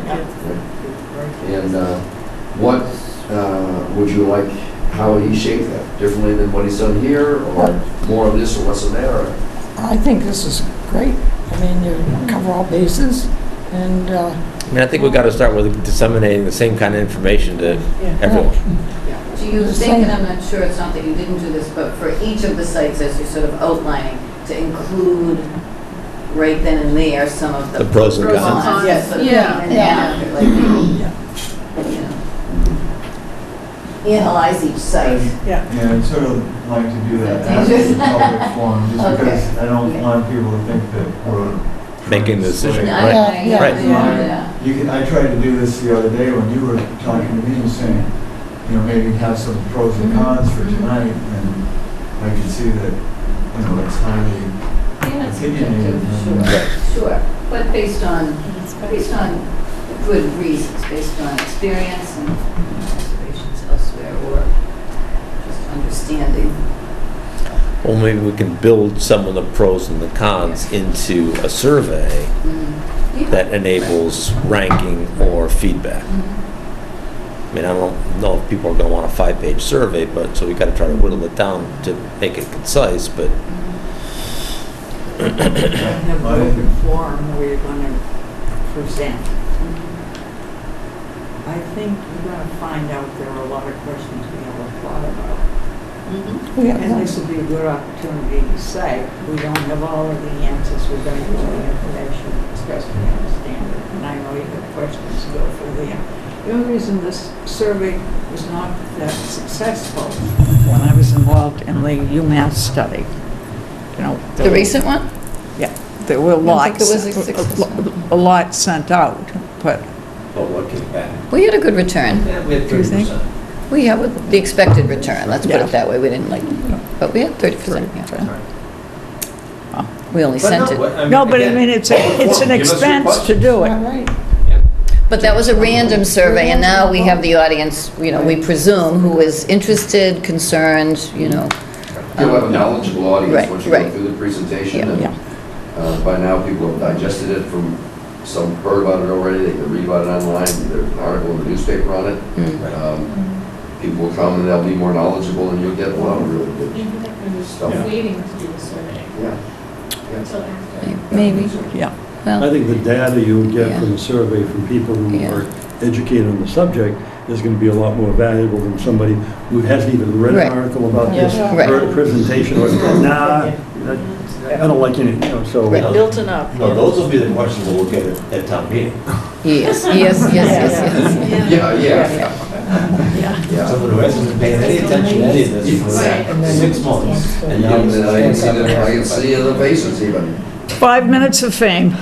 And what would you like, how would he shape that? Differently than what he's done here, or more of this or less of that? Or? I think this is great. I mean, you cover all bases, and I mean, I think we've got to start with disseminating the same kind of information to everyone. Do you think, and I'm not sure, it's not that you didn't do this, but for each of the sites as you're sort of outlining, to include right then and there some of the pros and cons. Yes, sort of Yeah. even after, like, you know, analyze each site. Yeah, I'd sort of like to do that That's after the public forum, just Okay. because I don't want people to think that we're Making the decision, I- right? I- yeah, Right. yeah. I tried to do this the other day when you were talking to me and saying, maybe have some pros and cons for tonight, and I could see that, it's highly opinionated. Sure, but based on good reasons, based on experience and observations elsewhere, or just understanding. Well, maybe we can build some of the pros and the cons into a survey that enables ranking or feedback. I mean, I don't know if people are going to want a 5-page survey, but so we got to try to whittle it down to make it concise, but Have a forum where you're going to present. I think you're going to find out there are a lot of questions we haven't thought about. And this would be a good opportunity to say, we don't have all of the answers, we're going to use the information as best we understand it. And I know you have questions to go through there. The only reason this survey was not that successful when I was involved in the UMass study, The recent one? yeah, there were I don't think lots, it was a success. a lot sent out, but oh, what came back? We had a good return. Yeah, we had Do you think? 30%. We had the expected return, let's put Yeah. it that way. We didn't but we had 30%, yeah. We only sent it. no, but I mean, it's an expense to do it. right. But that was a random survey, and now we have the audience, we presume, who is interested, concerned, You'll have a knowledgeable audience Right, once you go right. through the presentation. Yeah. And by now, people have digested it some heard about it already, they can read about it online, there's an article in the newspaper on it. People will come and they'll be more knowledgeable, and you'll get a lot of really good stuff. Waiting to do the survey Yeah. until after. Maybe, Yeah. I well, think the data you would get Yeah. from the survey from people who Yeah. are educated on the subject is going to be a lot more valuable than somebody who hasn't even read Right. an article about this, Right. heard a presentation, or, nah, I don't like any, so. Built enough. No, those will be the questions that we'll get at town meeting. yes. Yeah. Someone who hasn't been paying any attention to any of this for 6 months. And I can see the faces even. 5 minutes of fame.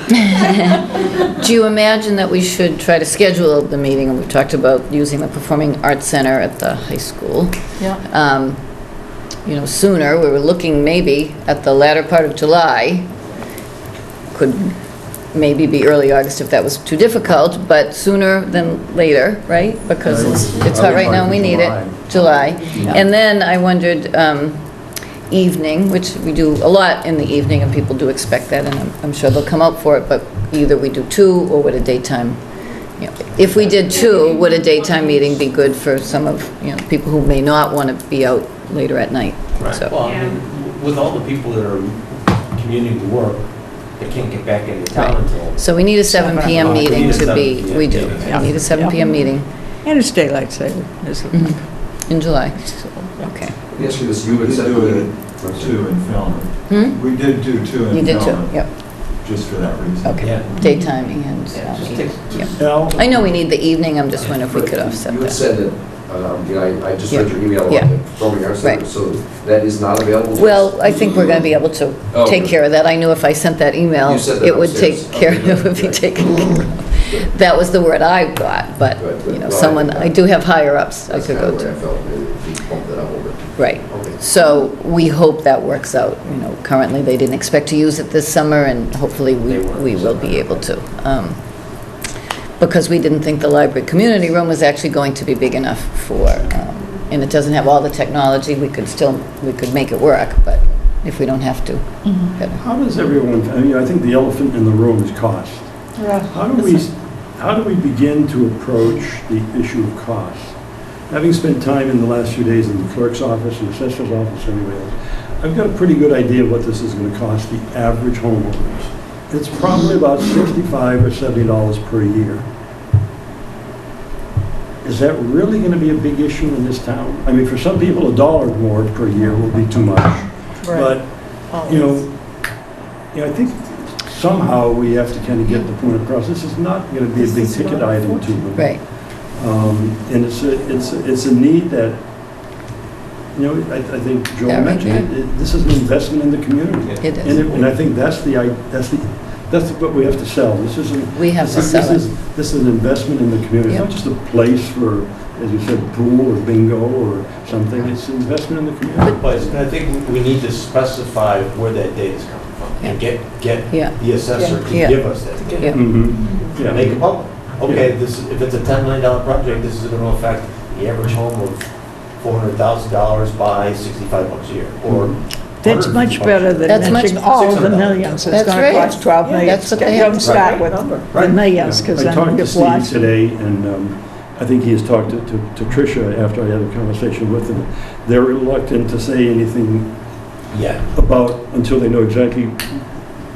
Do you imagine that we should try to schedule the meeting, and we talked about using the Performing Arts Center at the high school? Yeah. Sooner, we were looking maybe at the latter part of July, could maybe be early August if that was too difficult, but sooner than later, right? Because it's hot right now, we need it, July. And then I wondered, evening, which we do a lot in the evening, and people do expect that, and I'm sure they'll come out for it, but either we do 2 or would a daytime, if we did 2, would a daytime meeting be good for some of, people who may not want to be out later at night? Right. So- Well, I mean, with all the people that are commuting to work, they can't get back into town until. So we need a 7 PM We meeting need a to 7 be, PM we do, meeting. we need a 7 PM meeting And it's daylight saving, isn't it? in July. Okay. Let me ask you this, you We had did said. do it at 2 in Falmouth. We did do 2 in You did too, Falmouth, yep, just for that reason. okay. Yeah. Daytime and, Just take, yep. Al, I know we need the evening, I'm just wondering if we could offset You had that. said that, I just read your email Yeah. about the Performing Arts Center, Right. so that is not available? to us? Well, I think we're going to be able to Okay. take care of that. I knew if I sent that email, You said that it would upstairs. take care, Okay, it would be good. taken care of. That was the word I got, but, Good, good. Well, someone, I do have higher-ups I That's could kind go of where I to. felt, maybe if you bumped it up a little bit. Right. Okay. So we hope that works out. You know, currently, they didn't expect to use it this summer, and hopefully we will be able to. Because we didn't think the library community room was actually going to be big enough for, and it doesn't have all the technology, we could make it work, but if we don't have to. How does everyone, I mean, I think the elephant in the room is cost. Yeah. How do we begin to approach the issue of cost? Having spent time in the last few days in the clerk's office, the assessor's office, everywhere else, I've got a pretty good idea of what this is going to cost the average homeowners. It's probably about $65 or $70 per year. Is that really going to be a big issue in this town? I mean, for some people, $1 more per year will be too much. But, you know, I think somehow we have to kind of get the point across. This is not going to be a big ticket item to them. Right. And it's a need that, you know, I think Joel mentioned, this is an investment in the community. It is. And I think that's what we have to sell. We have to sell it. This is an investment in the community. It's not just a place for, as you said, pool or bingo or something. It's an investment in the community. But I think we need to specify where that data is coming from and get the assessor to give us that data. Yeah. Make it public. Okay, if it's a $10 million project, this is going to affect the average home of $400,000 by $65 a year, or That's much better than That's much- mentioning all the millions. It's That's going right. to cost 12 million. That's what they have Don't to start with the millions, because I then talked to you've Steve lost. today, and I think he has talked to Tricia after I had a conversation with him. They're reluctant to say anything about, until they know exactly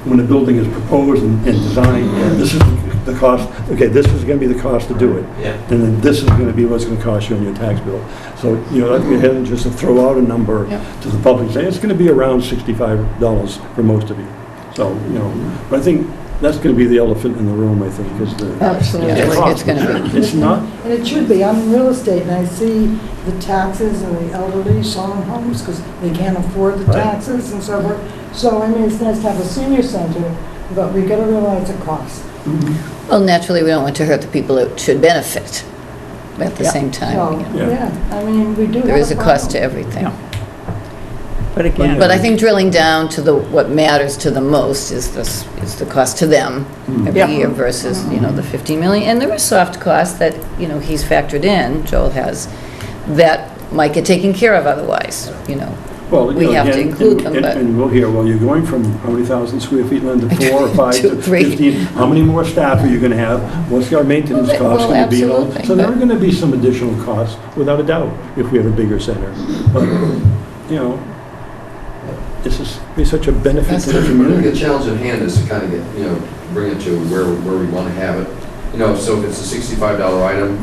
when a building is proposed and designed, this is the cost, okay, this is going to be the cost to do it. And then this is going to be what's going to cost you on your tax bill. So, you know, I'd go ahead and just throw out a number to the public, say it's going to be around $65 for most of you. So, you know, but I think that's going to be the elephant in the room, I think, is the... Absolutely. It's going to be. It's not... And it should be. I'm in real estate, and I see the taxes and the elderly selling homes because they can't afford the taxes and so forth. So, I mean, it's nice to have a senior center, but we got to realize the cost. Well, naturally, we don't want to hurt the people that should benefit at the same time. So, you know. yeah, I mean, we do have There is a cost to problem. everything. But again, But I think drilling down to what matters to the most is the cost to them every year versus, you know, the 15 million. And there are soft costs that, you know, he's factored in, Joel has, that might get taken care of otherwise, you know. Well, We have to include them, but... And we'll hear, well, you're going from how many thousand square feet, Linda, 4 or 5 2, to 3. 15? How many more staff are you going to have? What's our maintenance cost going to be? absolutely, So there are but- going to be some additional costs, without a doubt, if we have a bigger center. But, you know, this is be such a benefit to the The community. challenge at hand is to kind of get, you know, bring it to where we want to have it. You know, so if it's a $65 item,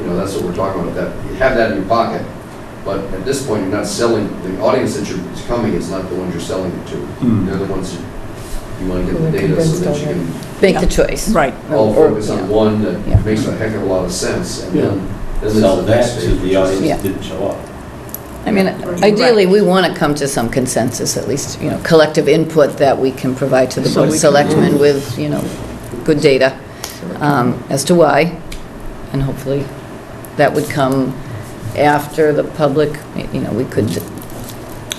you know, that's what we're talking about, that, you have that in your pocket. But at this point, you're not selling, the audience that is coming is not the ones you're selling it to. They're the ones that you want to get the data so that you can Make the choice. right. all focus on one that Yeah. makes a heck of a lot of sense. And then there's sell the that next to phase, the which is- audience Yeah. that didn't show up. I mean, ideally, we want to come to some consensus, at least, you know, collective input that we can provide to the Board of Selectmen with, you know, good data as to why, and hopefully that would come after the public, you know, we could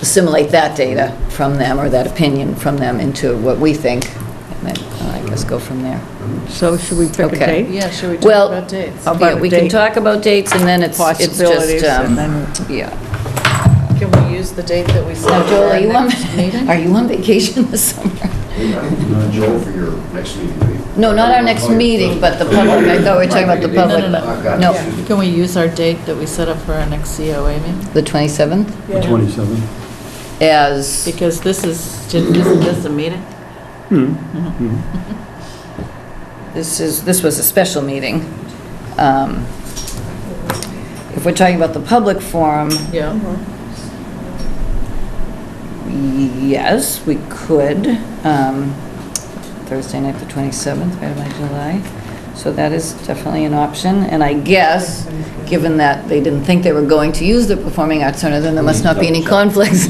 assimilate that data from them, or that opinion from them, into what we think, and then, I guess, go from there. So should we pick a Okay. date? Yeah, should we Well, talk about dates? How about Yeah, a we can date? talk about dates, and then it's Possibilities, just, and then yeah. Can we use the date that we set Now, for Joel, our are you on, next meeting? are you on vacation this summer? Joel, for your next meeting, maybe. No, not our next meeting, but the public. I thought we were talking about the public, I've but, got no, you. Can we use our date that we set up for our next COA meeting? the 27th, The 27th. as, Because isn't this a meeting? this was a special meeting. If we're talking about the public forum, Yeah. yes, we could. Thursday night, the 27th, right by July. So that is definitely an option. And I guess, given that they didn't think they were going to use the Performing Arts Center, then there must not be any conflicts.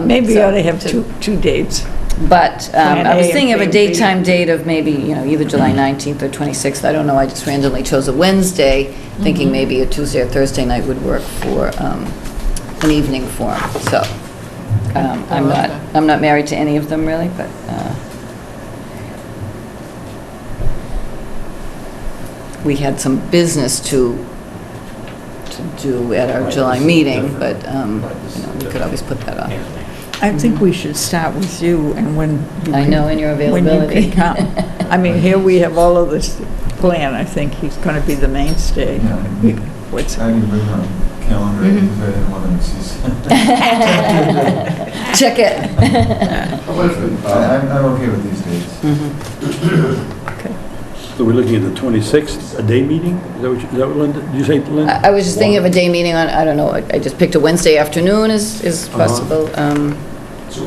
maybe you so ought to have two dates. But Plan I was A thinking of a and Plan B. daytime date of maybe, you know, either July 19th or 26th. I don't know, I just randomly chose a Wednesday, thinking maybe a Tuesday or Thursday night would work for an evening forum, so. I'm not married to any of them really, but, we had some business to do at our July meeting, but, we could always put that off. I think we should start with you and when you I can- know, in your when you availability. can come. I mean, here we have all of this plan. I think he's going to be the mainstay. What's I didn't bring my calendar because I didn't want to miss. Check it. I'm okay with these dates. So we're looking at the 26th, a day meeting? Is that what Linda, did you say, Linda? I was just thinking of a day meeting on, I don't know, I just picked a Wednesday afternoon is possible. So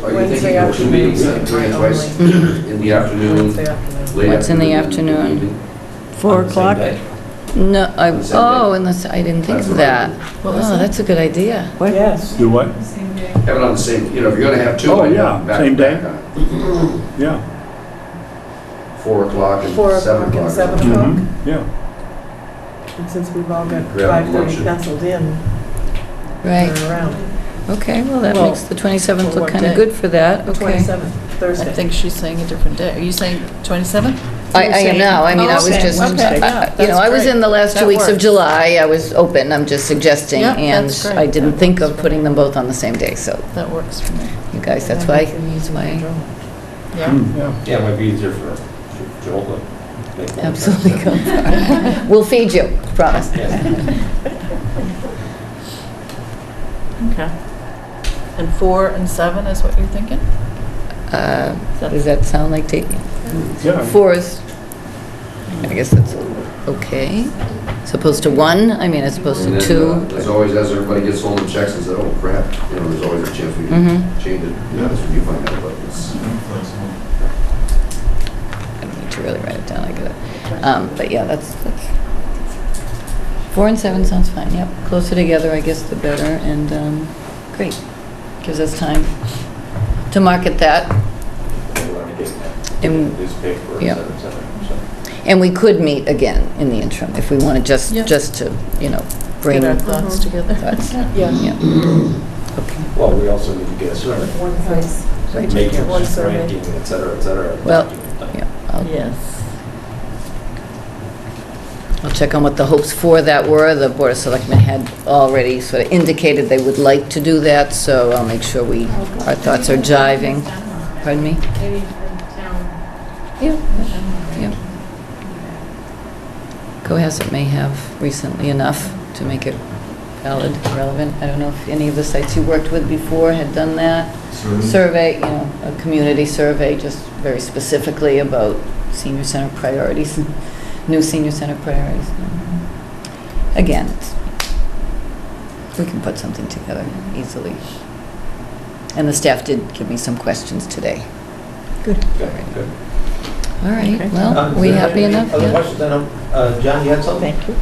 are you Wednesday thinking of two meetings, doing it twice in the afternoon? Wednesday afternoon. late What's in the afternoon, afternoon? evening? 4 o'clock? No, On the same day. unless, I didn't think That's of what I that. What was Oh, that? that's a good idea. Yes. Do what? Have it on the same, if you're going to have two. Oh, I'd yeah, back same to back day. on it. Yeah. 4 o'clock and 4 7 o'clock and o'clock. 7 o'clock. Mhm, yeah. And since we've all got Grab 5:30 lunch. penciled in, Right. we're around. Okay, well, that Well, makes the 27th for look what kind of day? good for that. Okay. 27th, Thursday. I think she's saying a different day. Are you saying 27th? I am now. I mean, I was Okay, just, okay, yeah, you know, that's I was great. in the last 2 That weeks of works. July. I was open. I'm just suggesting. Yeah, And that's great. I didn't That think works of for putting me. them both on the same day. So That works for me. you guys, that's That why. makes it easier to draw. Yeah. Yeah. Yeah, it might be easier for Joel to make one. Absolutely. Go for it. We'll feed you, promise. Okay. And 4 and 7 is what you're thinking? Does that sound like taking? Yeah. 4 is, I guess that's okay. As opposed to 1, I mean, as opposed And to then, 2. as always, as everybody gets home and checks and says, oh crap, you know, there's always a chance we can change it. Yeah, that's when you find out, but it's. I don't need to really write it down, I get it. But yeah, that's 4 and 7 sounds fine, yep. Closer together, I guess, the better, and, great. Gives us time to market that. And- Newspaper, yeah. et cetera, so. And we could meet again in the interim, if we want to just Yeah. to, you know, bring Get our thoughts together. thoughts. Yeah. Yeah. Okay. Well, we also need to get a survey, One place. matrix, One survey. ranking, et cetera, Well, document done. Yeah, I'll Yes. I'll check on what the hopes for that were. The Board of Selectmen had already sort of indicated they would like to do that, so I'll make sure our thoughts are jiving. Pardon me? Maybe from town. Yeah. Cohasset may have recently enough to make it valid, relevant. I don't know if any of the sites you worked with before had done that. Survey, you know, a community survey, just very specifically about senior center priorities, new senior center priorities. Again, we can put something together easily. And the staff did give me some questions today. Good. All right, Is well, we there happy any enough? Other Yeah. questions? I know, John, you had something? Thank you.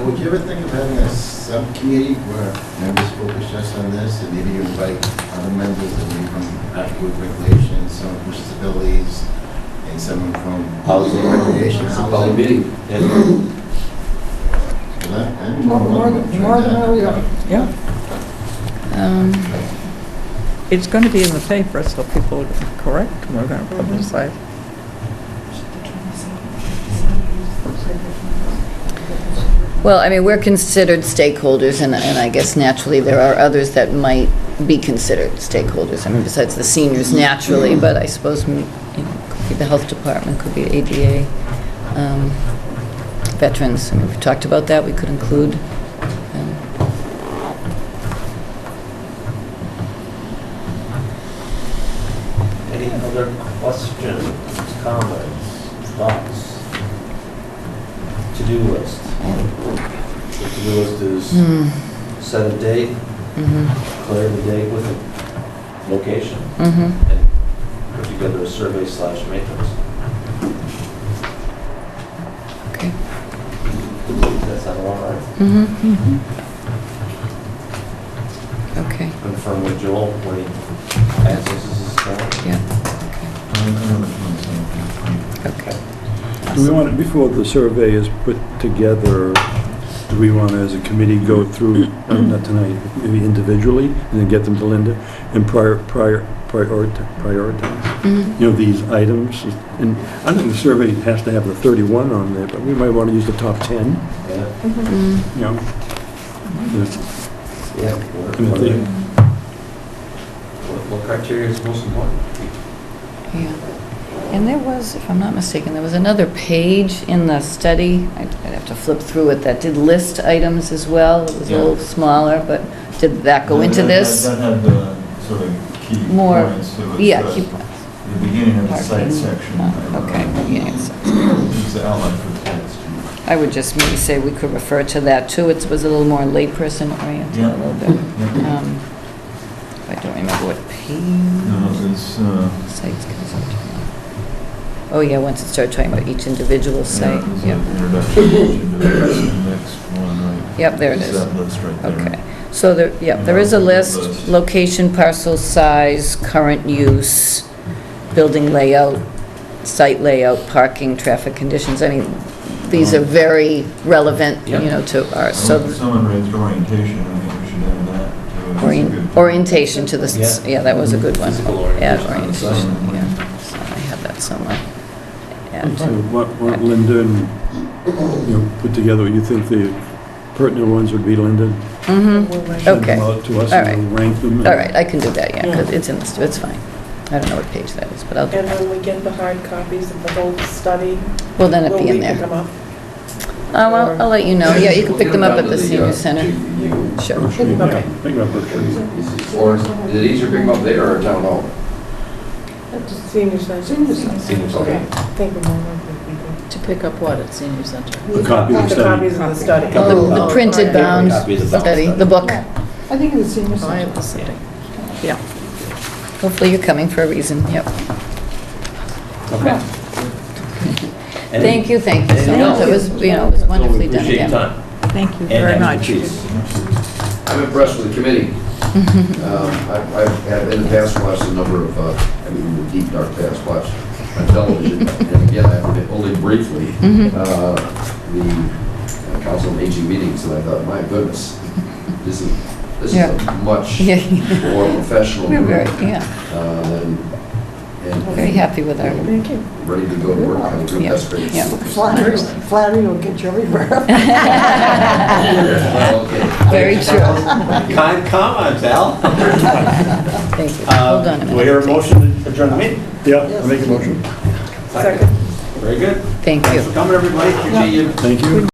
Would you ever think of having a subcommittee where members focus just on this, and maybe you invite other members, and maybe from Atwood Regulations, someone from disabilities, and someone from Housing. recreation, It's a public housing? meeting. More the merrier. Yeah. Um, It's going to be in the paper, so people are correct. We're going to publicize. Well, I mean, we're considered stakeholders, and I guess naturally there are others that might be considered stakeholders. I mean, besides the seniors naturally, but I suppose, you know, could be the health department, could be ADA, veterans. I mean, we've talked about that, we could include. Any other questions, comments, thoughts? To-do list. The to-do list is set a date, clear the date with a location, and put together a survey/matrix. Okay. Does that sound all right? Okay, Confirm with Joel when he accesses his account. yeah, Okay. okay. Do we want, before the survey is put together, do we want to, as a committee, go through, not tonight, maybe individually, and then get them to Linda, and prioritize, you know, these items? And I don't think the survey has to have the 31 on there, but we might want to use the top 10, you know? Yeah. What criteria is most important? Yeah. And there was, if I'm not mistaken, there was another page in the study, I'd have to flip through it, that did list items as well. It was a little smaller, but did that go into this? That had the sort of key More, points to it. yeah, So key points. The beginning of the Parking. site section. Okay, beginning of the site. It's the outline for the text. I would just maybe say we could refer to that too. It was a little more layperson oriented a little bit. I don't remember what page. No, it's, Sites consultant. Oh, yeah, once it started talking about each individual site. yeah, Yep. it's an introduction to the next one, right? Yep, there it It's is. that list right there. Okay. So there, yeah, there is a list, location, parcel size, current use, building layout, site layout, parking, traffic conditions. I mean, these are very relevant, you know, to our, so Someone raised orientation, I think we should add that to it. That's a good- orientation to the, yeah, that was a good one. Physical Yeah, orientation on the site. orientation, yeah. So I have that somewhere. And, So what Linda and, you know, put together, you think the pertinent ones would be Linda? Send okay. them out to us All and right. we'll rank them. All right, I can do that, yeah, because it's in the, it's fine. I don't know what page that is, but I'll do And that. when we get the hard copies of the whole study, Well, then it'll will be in we pick there. them up? Oh, well, I'll let you know. Yeah, you can pick them up at the senior center. Sure. Okay. Think about Berkshire. Or is it easier to pick them up there or town hall? Senior center. Senior center. Senior center. Okay, thank you, Mama. To pick up what at senior center? The copy of the The study. copies of the study. The printed bound Copy of the study, the book. I think it's senior I center. have the study. Yeah. Hopefully you're coming for a reason, yep. Okay. Thank you so much. It was, you know, it was wonderfully done Appreciate your again. time. Thank you And very much. expertise. I'm impressed with the committee. I've had in the past watched a number of, I mean, in the deep dark past, watched on television, and again, I've only briefly, the Council on Aging meetings, and I thought, my goodness, this is Yeah. a much Yeah. more professional We're group. very, yeah, And very happy with our, Thank you. ready to go to work, kind of group. Yeah. That's great. Yeah. Flattery will get you everywhere. Well, okay. very true. Kind comments, Al. Thank you. Hold on a Do we hear a minute. motion to adjourn the meeting? Yeah, I'll make a motion. Second. Very good. Thank you. Thanks for coming, everybody. Appreciate you. Thank you.